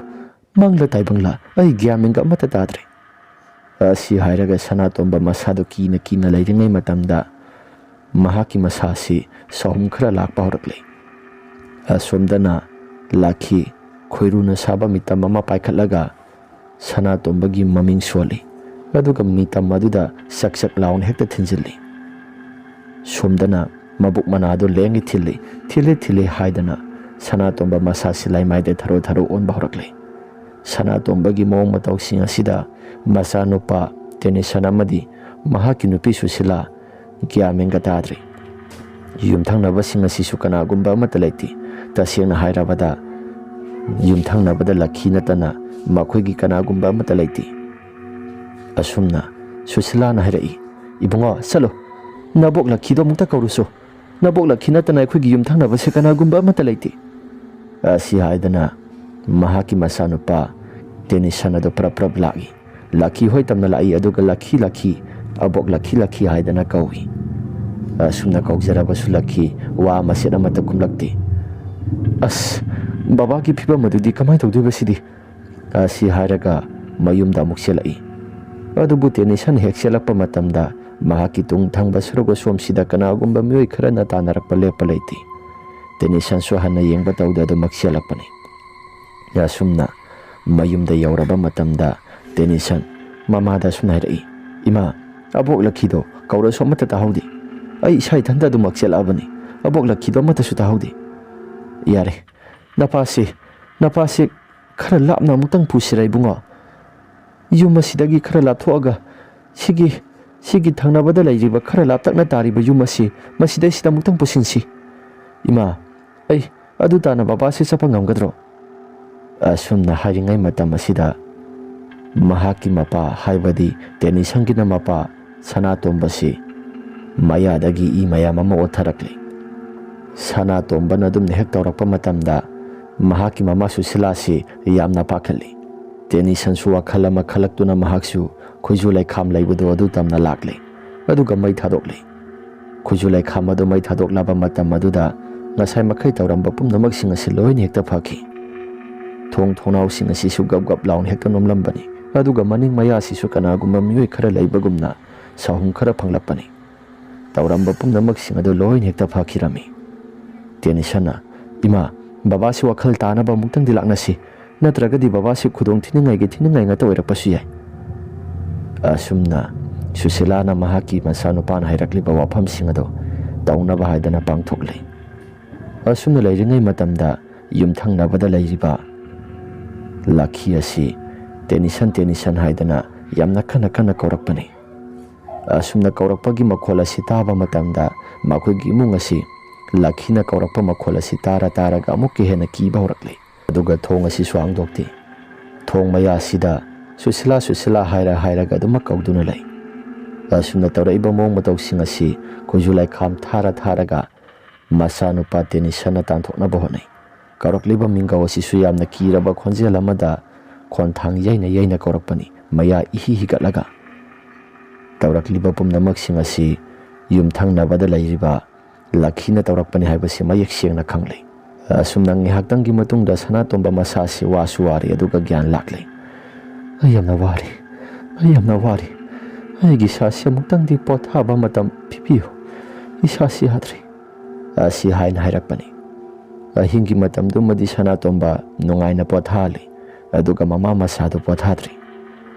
ꯃꯪꯂ ꯇꯥꯏꯕꯪꯂ ꯑꯩ ꯒ꯭ꯌꯥꯟ ꯃꯦꯟꯒ ꯑꯃꯠꯇ ꯇꯥꯗ꯭ꯔꯦ ꯑꯁꯤ ꯍꯥꯏꯔꯒ ꯁꯅꯥꯇꯣꯝꯕ ꯃꯁꯥꯗꯨ ꯀꯤꯅ ꯂꯩꯔꯤꯉꯩ ꯃꯇꯝꯗ ꯃꯍꯥꯛꯀꯤ ꯃꯁꯥꯁꯤ ꯁꯥꯎꯍꯨꯝ ꯈꯔ ꯂꯥꯛꯄ ꯍꯧꯔꯛꯂꯤ ꯑꯁꯣꯝꯗꯅ ꯂꯥꯛꯈꯤ ꯈꯣꯏꯔꯨꯅ ꯁꯥꯕ ꯃꯤꯇꯝ ꯑꯃ ꯄꯥꯏꯈꯠꯂꯒ ꯁꯅꯥꯇꯣꯝꯕꯒꯤ ꯃꯃꯤꯡ ꯁꯣꯜꯂꯤ ꯑꯗꯨꯒ ꯃꯤꯇꯝ ꯑꯗꯨꯗ ꯆꯛ ꯂꯥꯎꯅ ꯍꯦꯛꯇ ꯊꯤꯟꯖꯤꯜꯂꯤ ꯁꯣꯝꯗꯅ ꯃꯕꯨꯛ ꯃꯅꯥꯗꯨ ꯂꯦꯡꯉꯤ ꯊꯤꯜꯂꯤ ꯍꯥꯏꯗꯅ ꯁꯅꯥꯇꯣꯝꯕ ꯃꯁꯥꯁꯤ ꯂꯩꯃꯥꯏꯗ ꯊꯔꯣ ꯑꯣꯟꯕ ꯍꯧꯔꯛꯂꯤ ꯁꯅꯥꯇꯣꯝꯕꯒꯤ ꯃꯑꯣꯡ ꯃꯇꯧꯁꯤꯡ ꯑꯁꯤꯗ ꯃꯆꯥꯅꯨꯄꯥ ꯇꯦꯅꯤꯁꯟ ꯑꯃꯗꯤ ꯃꯍꯥꯛꯀꯤ ꯅꯨꯄꯤ ꯁꯨꯁꯤꯂꯥ ꯒ꯭ꯌꯥꯟ ꯃꯦꯟꯒ ꯇꯥꯗ꯭ꯔꯤ ꯌꯨꯝꯊꯪꯅꯕꯁꯤꯡ ꯑꯁꯤꯁꯨ ꯀꯅꯥꯒꯨꯝꯕ ꯑꯃꯠꯇ ꯂꯩꯇꯦ ꯇꯁꯦꯡꯅ ꯍꯥꯏꯔꯕꯗ ꯌꯨꯝꯊꯪꯅꯕꯗ ꯂꯛꯈꯤ ꯅꯠꯇꯅ ꯃꯈꯣꯏꯒꯤ ꯀꯅꯥꯒꯨꯝꯕ ꯑꯃꯠꯇ ꯂꯩꯇꯦ ꯑꯁꯨꯝꯅ ꯁꯨꯁꯤꯂꯥꯅ ꯍꯥꯏꯔꯛꯏ ꯏꯕꯨꯡꯉꯣ ꯆꯠꯂꯣ ꯅꯕꯣꯛ ꯂꯛꯈꯤꯗꯣ ꯑꯃꯨꯛꯇ ꯀꯧꯔꯨꯁꯣ ꯅꯕꯣꯛ ꯂꯛꯈꯤ ꯅꯠꯇꯅ ꯑꯩꯈꯣꯏꯒꯤ ꯌꯨꯝꯊꯪꯅꯕꯁꯦ ꯀꯅꯥꯒꯨꯝꯕ ꯑꯃꯠꯇ ꯂꯩꯇꯦ ꯑꯁꯤ ꯍꯥꯏꯗꯅ ꯃꯍꯥꯛꯀꯤ ꯃꯆꯥꯅꯨꯄꯥ ꯇꯦꯅꯤꯁꯟ ꯑꯗꯨ ꯄ꯭ꯔꯞ ꯂꯥꯛꯏ꯫ ꯂꯛꯈꯤ ꯍꯣꯏ ꯇꯝꯅ ꯂꯥꯛꯏ ꯑꯗꯨꯒ ꯂꯛꯈꯤ ꯑꯕꯣꯛ ꯂꯛꯈꯤ ꯍꯥꯏꯗꯅ ꯀꯧꯏ꯫ ꯑꯁꯨꯝꯅ ꯀꯧꯖꯔꯕꯁꯨ ꯂꯛꯈꯤ ꯋꯥ ꯃꯆꯦꯠ ꯑꯃꯠꯇ ꯈꯨꯝꯂꯛꯇꯦ꯫ ꯑꯁ ꯕꯕꯥꯒꯤ ꯐꯤꯕꯝ ꯑꯗꯨꯗꯤ ꯀꯃꯥꯏꯅ ꯇꯧꯗꯣꯏꯕ ꯁꯤꯗꯤ? ꯑꯁꯤ ꯍꯥꯏꯔꯒ ꯃꯌꯨꯝꯗ ꯑꯃꯨꯛ ꯆꯦꯜꯂꯛꯏ꯫ ꯑꯗꯨꯕꯨ ꯇꯦꯅꯤꯁꯟ ꯍꯦꯛ ꯆꯦꯜꯂꯛꯄ ꯃꯇꯝꯗ ꯃꯍꯥꯛꯀꯤ ꯇꯨꯡ ꯊꯪꯕ ꯁꯔꯨꯛ ꯑꯁꯣꯝꯁꯤꯗ ꯀꯅꯥꯒꯨꯝꯕ ꯃꯤꯑꯣꯏ ꯈꯔꯅ ꯇꯥꯟꯅꯔꯛꯄ ꯂꯦꯞꯄ ꯂꯩꯇꯦ꯫ ꯇꯦꯅꯤꯁꯟꯁꯨ ꯍꯟꯅ ꯌꯦꯡꯕ ꯇꯧꯗ ꯑꯗꯨꯃꯛ ꯆꯦꯜꯂꯛꯄꯅꯤ꯫ ꯑꯁꯨꯝꯅ ꯃꯌꯨꯝꯗ ꯌꯧꯔꯕ ꯃꯇꯝꯗ ꯇꯦꯅꯤꯁꯟ ꯃꯃꯥꯗ ꯑꯁꯨꯝ ꯍꯥꯏꯔꯛꯏ, ꯏꯃꯥ, ꯑꯕꯣꯛ ꯂꯛꯈꯤꯗꯣ ꯀꯧꯔꯁꯨ ꯑꯃꯠꯇ ꯇꯥꯍꯧꯗꯦ꯫ ꯑꯩ ꯏꯁꯥ ꯏꯊꯟꯇ ꯑꯗꯨꯃꯛ ꯆꯦꯜꯂꯛꯑꯕꯅꯤ꯫ ꯑꯕꯣꯛ ꯂꯛꯈꯤꯗꯣ ꯑꯃꯠꯇꯁꯨ ꯇꯥꯍꯧꯗꯦ꯫ ꯌꯥꯔꯦ, ꯅꯄꯥꯁꯤ ꯈꯔ ꯂꯥꯞꯅ ꯑꯃꯨꯛꯇꯪ ꯄꯨꯁꯤꯔ ꯏꯕꯨꯡꯉꯣ? ꯌꯨꯝ ꯑꯁꯤꯗꯒꯤ ꯈꯔ ꯂꯥꯞꯊꯣꯛꯑꯒ ꯁꯤꯒꯤ ꯊꯪꯅꯕꯗ ꯂꯩꯔꯤꯕ ꯈꯔ ꯂꯥꯞꯇꯛꯅ ꯇꯥꯔꯤꯕ ꯌꯨꯝ ꯑꯁꯤ ꯃꯁꯤꯗꯩꯁꯤꯗ ꯑꯃꯨꯛꯇꯪ ꯄꯨꯁꯤꯟꯁꯤ꯫ ꯏꯃꯥ, ꯑꯩ ꯑꯗꯨ ꯇꯥꯅ ꯕꯕꯥꯁꯤ ꯆꯠꯄ ꯉꯝꯒꯗ꯭ꯔꯣ? ꯑꯁꯨꯝꯅ ꯍꯥꯏꯔꯤꯉꯩ ꯃꯇꯝ ꯑꯁꯤꯗ ꯃꯍꯥꯛꯀꯤ ꯃꯄꯥ ꯍꯥꯏꯕꯗꯤ ꯇꯦꯅꯤꯁꯟꯒꯤꯅ ꯃꯄꯥ ꯁꯅꯥꯇꯣꯝꯕꯁꯤ ꯃꯌꯥꯗꯒꯤ ꯏ ꯃꯌꯥꯝ ꯑꯃ ꯑꯣꯠꯊꯔꯛꯂꯤ꯫ ꯁꯅꯥꯇꯣꯝꯕꯅ ꯑꯗꯨꯝꯅ ꯍꯦꯛ ꯇꯧꯔꯛꯄ ꯃꯇꯝꯗ ꯃꯍꯥꯛꯀꯤ ꯃꯃꯥ ꯁꯨꯁꯤꯂꯥꯁꯤ ꯌꯥꯝꯅ ꯄꯥꯈꯠꯂꯤ꯫ ꯇꯦꯅꯤꯁꯟꯁꯨ ꯋꯥꯈꯜ ꯑꯃ ꯈꯜꯂꯛꯇꯨꯅ ꯃꯍꯥꯛꯁꯨ ꯈꯨꯖꯨ ꯂꯩꯈꯥꯝ ꯂꯩꯕꯗꯣ ꯑꯗꯨ ꯇꯝꯅ ꯂꯥꯛꯂꯤ ꯑꯗꯨꯒ ꯃꯩ ꯊꯥꯗꯣꯛꯂꯤ꯫ ꯈꯨꯖꯨ ꯂꯩꯈꯥꯝ ꯑꯗꯨ ꯃꯩ ꯊꯥꯗꯣꯛꯂꯕ ꯃꯇꯝ ꯑꯗꯨꯗ ꯉꯁꯥꯏ ꯃꯈꯩ ꯇꯧꯔꯝꯕ ꯄꯨꯝꯅꯃꯛꯁꯤꯡ ꯑꯁꯤ ꯂꯣꯏꯅ ꯍꯦꯛꯇ ꯐꯈꯤ꯫ ꯊꯣꯡ ꯊꯣꯡꯅꯥꯎꯁꯤꯡ ꯑꯁꯤꯁꯨ ꯒꯞ ꯂꯥꯎꯅ ꯍꯦꯛꯇ ꯅꯣꯝꯂꯝꯕꯅꯤ ꯑꯗꯨꯒ ꯃꯅꯤꯡ ꯃꯌꯥꯁꯤꯁꯨ ꯀꯅꯥꯒꯨꯝꯕ ꯃꯤꯑꯣꯏ ꯈꯔ ꯂꯩꯕꯒꯨꯝꯅ ꯁꯥꯍꯨꯝ ꯈꯔ ꯐꯪꯂꯛꯄꯅꯤ꯫ ꯇꯧꯔꯝꯕ ꯄꯨꯝꯅꯃꯛꯁꯤꯡ ꯑꯗꯨ ꯂꯣꯏꯅ ꯍꯦꯛꯇ ꯐꯈꯤꯔꯝꯃꯤ꯫ ꯇꯦꯅꯤꯁꯟꯅ, ꯏꯃꯥ, ꯕꯕꯥꯁꯤ ꯋꯥꯈꯜ ꯇꯥꯅꯕ ꯑꯃꯨꯛꯇꯪꯗꯤ ꯂꯥꯛꯅꯁꯤ, ꯅꯠꯇ꯭ꯔꯒꯗꯤ ꯕꯕꯥꯁꯤ ꯈꯨꯗꯣꯡ ꯊꯤꯅꯤꯡꯉꯥꯏ ꯉꯥꯛꯇ ꯑꯣꯏꯔꯛꯄꯁꯨ ꯌꯥꯏ꯫ ꯑꯁꯨꯝꯅ ꯁꯨꯁꯤꯂꯥꯅ ꯃꯍꯥꯛꯀꯤ ꯃꯆꯥꯅꯨꯄꯥꯅ ꯍꯥꯏꯔꯛꯂꯤꯕ ꯋꯥꯐꯝꯁꯤꯡ ꯑꯗꯨ ꯇꯧꯅꯕ ꯍꯥꯏꯗꯅ ꯄꯥꯡꯊꯣꯛꯂꯤ꯫ ꯑꯁꯨꯝꯅ ꯂꯩꯔꯤꯉꯩ ꯃꯇꯝꯗ ꯌꯨꯝꯊꯪꯅꯕꯗ ꯂꯩꯔꯤꯕ ꯂꯛꯈꯤ ꯑꯁꯤ ꯇꯦꯅꯤꯁꯟ ꯍꯥꯏꯗꯅ ꯌꯥꯝꯅ ꯀꯟꯅ ꯀꯧꯔꯛꯄꯅꯤ꯫ ꯑꯁꯨꯝꯅ ꯀꯧꯔꯛꯄꯒꯤ ꯃꯈꯣꯜ ꯑꯁꯤ ꯇꯥꯕ ꯃꯇꯝꯗ ꯃꯈꯣꯏꯒꯤ ꯏꯃꯨꯡ ꯑꯁꯤ ꯂꯛꯈꯤꯅ ꯀꯧꯔꯛꯄ ꯃꯈꯣꯜ ꯑꯁꯤ ꯇꯥꯔꯒ ꯑꯃꯨꯛꯀ ꯍꯦꯟꯅ ꯀꯤꯕ ꯍꯧꯔꯛꯂꯤ꯫ ꯑꯗꯨꯒ ꯊꯣꯡ ꯑꯁꯤꯁꯨ ꯍꯥꯡꯗꯣꯛꯇꯦ꯫ ꯊꯣꯡ ꯃꯌꯥꯁꯤꯗ ꯁꯨꯁꯤꯂꯥ ꯍꯥꯏꯔꯒ ꯑꯗꯨꯃꯛ ꯀꯧꯗꯨꯅ ꯂꯩ꯫ ꯑꯁꯨꯝꯅ ꯇꯧꯔꯛꯏꯕ ꯃꯑꯣꯡ ꯃꯇꯧꯁꯤꯡ ꯑꯁꯤ ꯈꯨꯖꯨ ꯂꯩꯈꯥꯝ ꯊꯥꯔꯒ ꯃꯆꯥꯅꯨꯄꯥ ꯇꯦꯅꯤꯁꯟꯅ ꯇꯥꯟꯊꯣꯛꯅꯕ ꯍꯣꯠꯅꯩ꯫ ꯀꯧꯔꯛꯂꯤꯕ ꯃꯤꯡꯒꯧ ꯑꯁꯤꯁꯨ ꯌꯥꯝꯅ ꯀꯤꯔꯕ ꯈꯣꯟꯖꯦꯜ ꯑꯃꯗ ꯈꯣꯟꯊꯥꯡ ꯌꯩꯅ ꯀꯧꯔꯛꯄꯅꯤ, ꯃꯌꯥ ꯏꯍꯤ ꯍꯤꯒꯠꯂꯒ꯫ ꯇꯧꯔꯛꯂꯤꯕ ꯄꯨꯝꯅꯃꯛꯁꯤꯡ ꯑꯁꯤ ꯌꯨꯝꯊꯪꯅꯕꯗ ꯂꯩꯔꯤꯕ ꯂꯛꯈꯤꯅ ꯇꯧꯔꯛꯄꯅꯤ ꯍꯥꯏꯕꯁꯤ ꯃꯌꯦꯛ ꯁꯦꯡꯅ ꯈꯪꯂꯤ꯫ ꯑꯁꯨꯝꯅ ꯉꯥꯏꯍꯥꯛꯇꯪꯒꯤ ꯃꯇꯨꯡꯗ ꯁꯅꯥꯇꯣꯝꯕ ꯃꯁꯥꯁꯤ ꯋꯥꯁꯨ ꯋꯥꯔꯤ ꯑꯗꯨꯒ ꯒ꯭ꯌꯥꯟ ꯂꯥꯛꯂꯤ꯫ ꯑꯩ ꯌꯥꯝꯅ ꯋꯥꯔꯤ꯫ ꯑꯩꯒꯤ ꯏꯁꯥꯁꯤ ꯑꯃꯨꯛꯇꯪꯗꯤ ꯄꯣꯊꯥꯕ ꯃꯇꯝ ꯄꯤꯕꯤꯌꯨ, ꯏꯁꯥꯁꯤ ꯌꯥꯗ꯭ꯔꯤ꯫ ꯑꯁꯤ ꯍꯥꯏꯅ ꯍꯥꯏꯔꯛꯄꯅꯤ꯫ ꯑꯍꯤꯡꯒꯤ ꯃꯇꯝꯗꯨꯃꯗꯤ ꯁꯅꯥꯇꯣꯝꯕ ꯅꯨꯡꯉꯥꯏꯅ ꯄꯣꯊꯥꯍꯜꯂꯤ ꯑꯗꯨꯒ ꯃꯃꯥ ꯃꯁꯥꯗꯨ ꯄꯣꯊꯥꯗ꯭ꯔꯤ꯫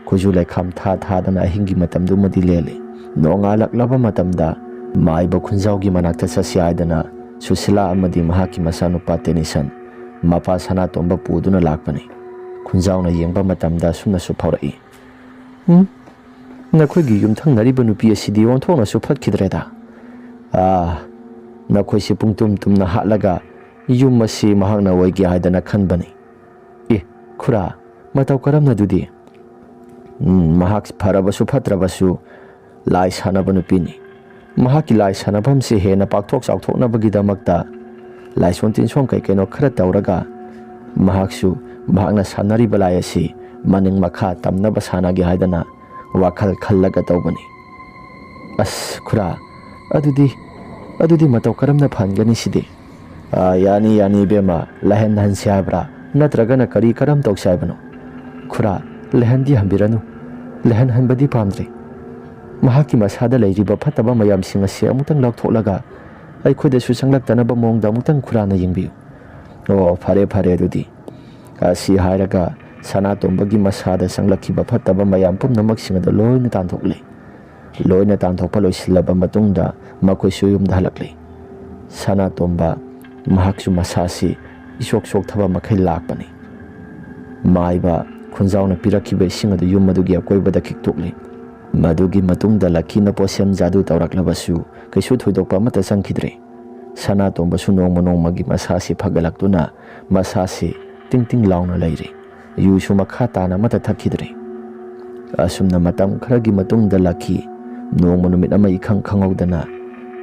ꯈꯨꯖꯨ ꯂꯩꯈꯥꯝ ꯊꯥꯗꯅ ꯑꯍꯤꯡꯒꯤ ꯃꯇꯝꯗꯨꯃꯗꯤ ꯂꯦꯜꯂꯤ꯫ ꯅꯣꯡꯉꯥꯜꯂꯛꯂꯕ ꯃꯇꯝꯗ ꯃꯥꯏꯕ ꯈꯨꯟꯖꯥꯎꯒꯤ ꯃꯅꯥꯛꯇ ꯆꯠꯁꯤ ꯍꯥꯏꯗꯅ ꯁꯨꯁꯤꯂꯥ ꯑꯃꯗꯤ ꯃꯍꯥꯛꯀꯤ ꯃꯆꯥꯅꯨꯄꯥ ꯇꯦꯅꯤꯁꯟ ꯃꯄꯥ ꯁꯅꯥꯇꯣꯝꯕ ꯄꯨꯗꯨꯅ ꯂꯥꯛꯄꯅꯤ꯫ ꯈꯨꯟꯖꯥꯎꯅ ꯌꯦꯡꯕ ꯃꯇꯝꯗ ꯑꯁꯨꯝꯅꯁꯨ ꯐꯥꯎꯔꯛꯏ, ꯅꯈꯣꯏꯒꯤ ꯌꯨꯝꯊꯪꯅꯔꯤꯕ ꯅꯨꯄꯤ ꯑꯁꯤꯗꯤ ꯑꯣꯟꯊꯣꯛꯅꯁꯨ ꯐꯠꯈꯤꯗ꯭ꯔꯦꯗ꯫ ꯅꯈꯣꯏꯁꯤ ꯄꯨꯡꯇꯨꯝ ꯇꯨꯝꯅ ꯍꯥꯠꯂꯒ ꯌꯨꯝ ꯑꯁꯤ ꯃꯍꯥꯛꯅ ꯑꯣꯏꯒꯦ ꯍꯥꯏꯗꯅ ꯈꯟꯕꯅꯤ꯫ ꯈꯨꯔꯥ, ꯃꯇꯧ ꯀꯔꯝꯅꯗꯨꯗꯤ? ꯃꯍꯥꯛ ꯐꯔꯕꯁꯨ ꯐꯠꯇ꯭ꯔꯕꯁꯨ ꯂꯥꯏ ꯁꯥꯟꯅꯕ ꯅꯨꯄꯤꯅꯤ꯫ ꯃꯍꯥꯛꯀꯤ ꯂꯥꯏ ꯁꯥꯟꯅꯐꯝꯁꯤ ꯍꯦꯟꯅ ꯄꯥꯛꯊꯣꯛ ꯆꯥꯎꯊꯣꯛꯅꯕꯒꯤꯗꯃꯛꯇ ꯂꯥꯏꯁꯣꯟ ꯇꯤꯟꯁꯣꯟ ꯀꯩꯅꯣ ꯈꯔ ꯇꯧꯔꯒ ꯃꯍꯥꯛꯅ ꯁꯥꯟꯅꯔꯤꯕ ꯂꯥꯏ ꯑꯁꯤ ꯃꯅꯤꯡ ꯃꯈꯥ ꯇꯝꯅꯕ ꯁꯥꯟꯅꯒꯦ ꯍꯥꯏꯗꯅ ꯋꯥꯈꯜ ꯈꯜꯂꯒ ꯇꯧꯕꯅꯤ꯫ ꯑꯁ ꯈꯨꯔꯥ, ꯑꯗꯨꯗꯤ ꯃꯇꯧ ꯀꯔꯝꯅ ꯐꯍꯟꯒꯅꯤ ꯁꯤꯗꯤ? ꯌꯥꯅꯤ ꯏꯕꯦꯝꯃ, ꯂꯩꯍꯟꯍꯟꯁꯤ ꯍꯥꯏꯕ꯭ꯔꯥ ꯅꯠꯇ꯭ꯔꯒꯅ ꯀꯔꯝ ꯇꯧꯁꯤ ꯍꯥꯏꯕꯅꯣ? ꯈꯨꯔꯥ, ꯂꯩꯍꯟꯗꯤ ꯍꯟꯕꯤꯔꯅꯨ, ꯂꯩꯍꯟꯍꯟꯕꯗꯤ ꯄꯥꯝꯗ꯭ꯔꯦ꯫ ꯃꯍꯥꯛꯀꯤ ꯃꯁꯥꯗ ꯂꯩꯔꯤꯕ ꯐꯠꯇꯕ ꯃꯌꯥꯝꯁꯤꯡ ꯑꯁꯤ ꯑꯃꯨꯛꯇꯪ ꯂꯧꯊꯣꯛꯂꯒ ꯑꯩꯈꯣꯏꯗꯁꯨ ꯆꯪꯂꯛꯇꯅꯕ ꯃꯑꯣꯡꯗ ꯑꯃꯨꯛꯇꯪ ꯈꯨꯔꯥꯅ ꯌꯦꯡꯕꯤꯌꯨ꯫ ꯑꯣ, ꯐꯔꯦ ꯑꯗꯨꯗꯤ꯫ ꯑꯁꯤ ꯍꯥꯏꯔꯒ ꯁꯅꯥꯇꯣꯝꯕꯒꯤ ꯃꯁꯥꯗ ꯆꯪꯂꯛꯈꯤꯕ ꯐꯠꯇꯕ ꯃꯌꯥꯝ ꯄꯨꯝꯅꯃꯛꯁꯤꯡ ꯑꯗꯨ ꯂꯣꯏꯅ ꯇꯥꯟꯊꯣꯛꯂꯤ꯫ ꯂꯣꯏꯅ ꯇꯥꯟꯊꯣꯛꯄ ꯂꯣꯏꯁꯤꯜꯂꯕ ꯃꯇꯨꯡꯗ ꯃꯈꯣꯏꯁꯨ ꯌꯨꯝꯗ ꯍꯜꯂꯛꯂꯤ꯫ ꯁꯅꯥꯇꯣꯝꯕ ꯃꯍꯥꯛꯁꯨ ꯃꯁꯥꯁꯤ ꯏꯁꯣꯛ ꯁꯣꯛꯊꯕ ꯃꯈꯩ ꯂꯥꯛꯄꯅꯤ꯫ ꯃꯥꯏꯕ ꯈꯨꯟꯖꯥꯎꯅ ꯄꯤꯔꯛꯈꯤꯕ ꯏꯁꯤꯡ ꯑꯗꯨ ꯌꯨꯝ ꯑꯗꯨꯒꯤ ꯑꯀꯣꯏꯕꯗ ꯈꯤꯛꯇꯣꯛꯂꯤ꯫ ꯃꯗꯨꯒꯤ ꯃꯇꯨꯡꯗ ꯂꯛꯈꯤꯅ ꯄꯣꯠꯁꯦꯝ ꯖꯥꯗꯨ ꯇꯧꯔꯛꯂꯕꯁꯨ ꯀꯩꯁꯨ ꯊꯣꯏꯗꯣꯛꯄ ꯑꯃꯠꯇ ꯆꯪꯈꯤꯗ꯭ꯔꯦ꯫ ꯁꯅꯥꯇꯣꯝꯕꯁꯨ ꯅꯣꯡꯃꯒꯤ ꯃꯁꯥꯁꯤ ꯐꯒꯠꯂꯛꯇꯨꯅ ꯃꯁꯥꯁꯤ ꯇꯤꯡ ꯂꯥꯎꯅ ꯂꯩꯔꯤ꯫ ꯌꯨꯁꯨ ꯃꯈꯥ ꯇꯥꯅ ꯑꯃꯠꯇ ꯊꯛꯈꯤꯗ꯭ꯔꯦ꯫ ꯑꯁꯨꯝꯅ ꯃꯇꯝ ꯈꯔꯒꯤ ꯃꯇꯨꯡꯗ ꯂꯛꯈꯤ ꯅꯣꯡꯃ ꯅꯨꯃꯤꯠ ꯑꯃ ꯏꯈꯪ ꯈꯪꯍꯧꯗꯅ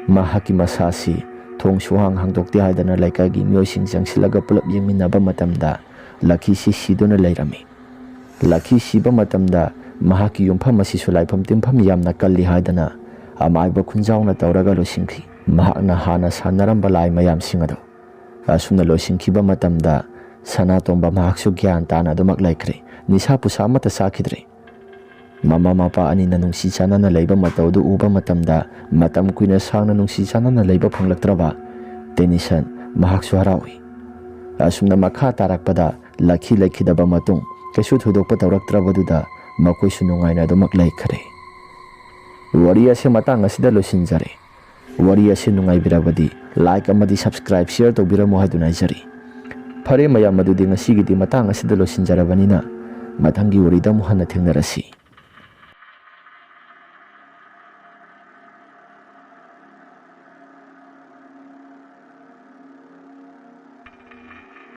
ꯃꯍꯥꯛꯀꯤ ꯃꯁꯥꯁꯤ Thong suhang hangdokte haidana laikagi myoising jangsilaga pulap yengminaba matamda Lakhi si siduna lairami. Lakhi siba matamda mahaki yumpham asisu laifam timpham yamna kalli haidana amaiba khunjauna tawraga losingkhi. Mahakna hana sanaramba lai mayam singado. Asumna losingkhiba matamda Sanatomba mahaksu gyan tana dumak laikre. Nisa pusa mata sakidre. Mama mapa ani na nungsi chana na laiba mataudu uba matamda matam kuina sang na nungsi chana na laiba panglaktraba Tennyson mahaksu harawi. Asumna makha tarakpada Lakhi laikhidaba matung kaisu thudokpa tawraktrabaduda makoi sunungai na dumak laikre. Wari ase matang asida losinjare. Wari ase nungai birabadi like amadi subscribe share tawbiramo haiduna jari. Phare mayam madudi ngasigidi matang asida losinjarabanina mathangi warida muhanna thengnarasi.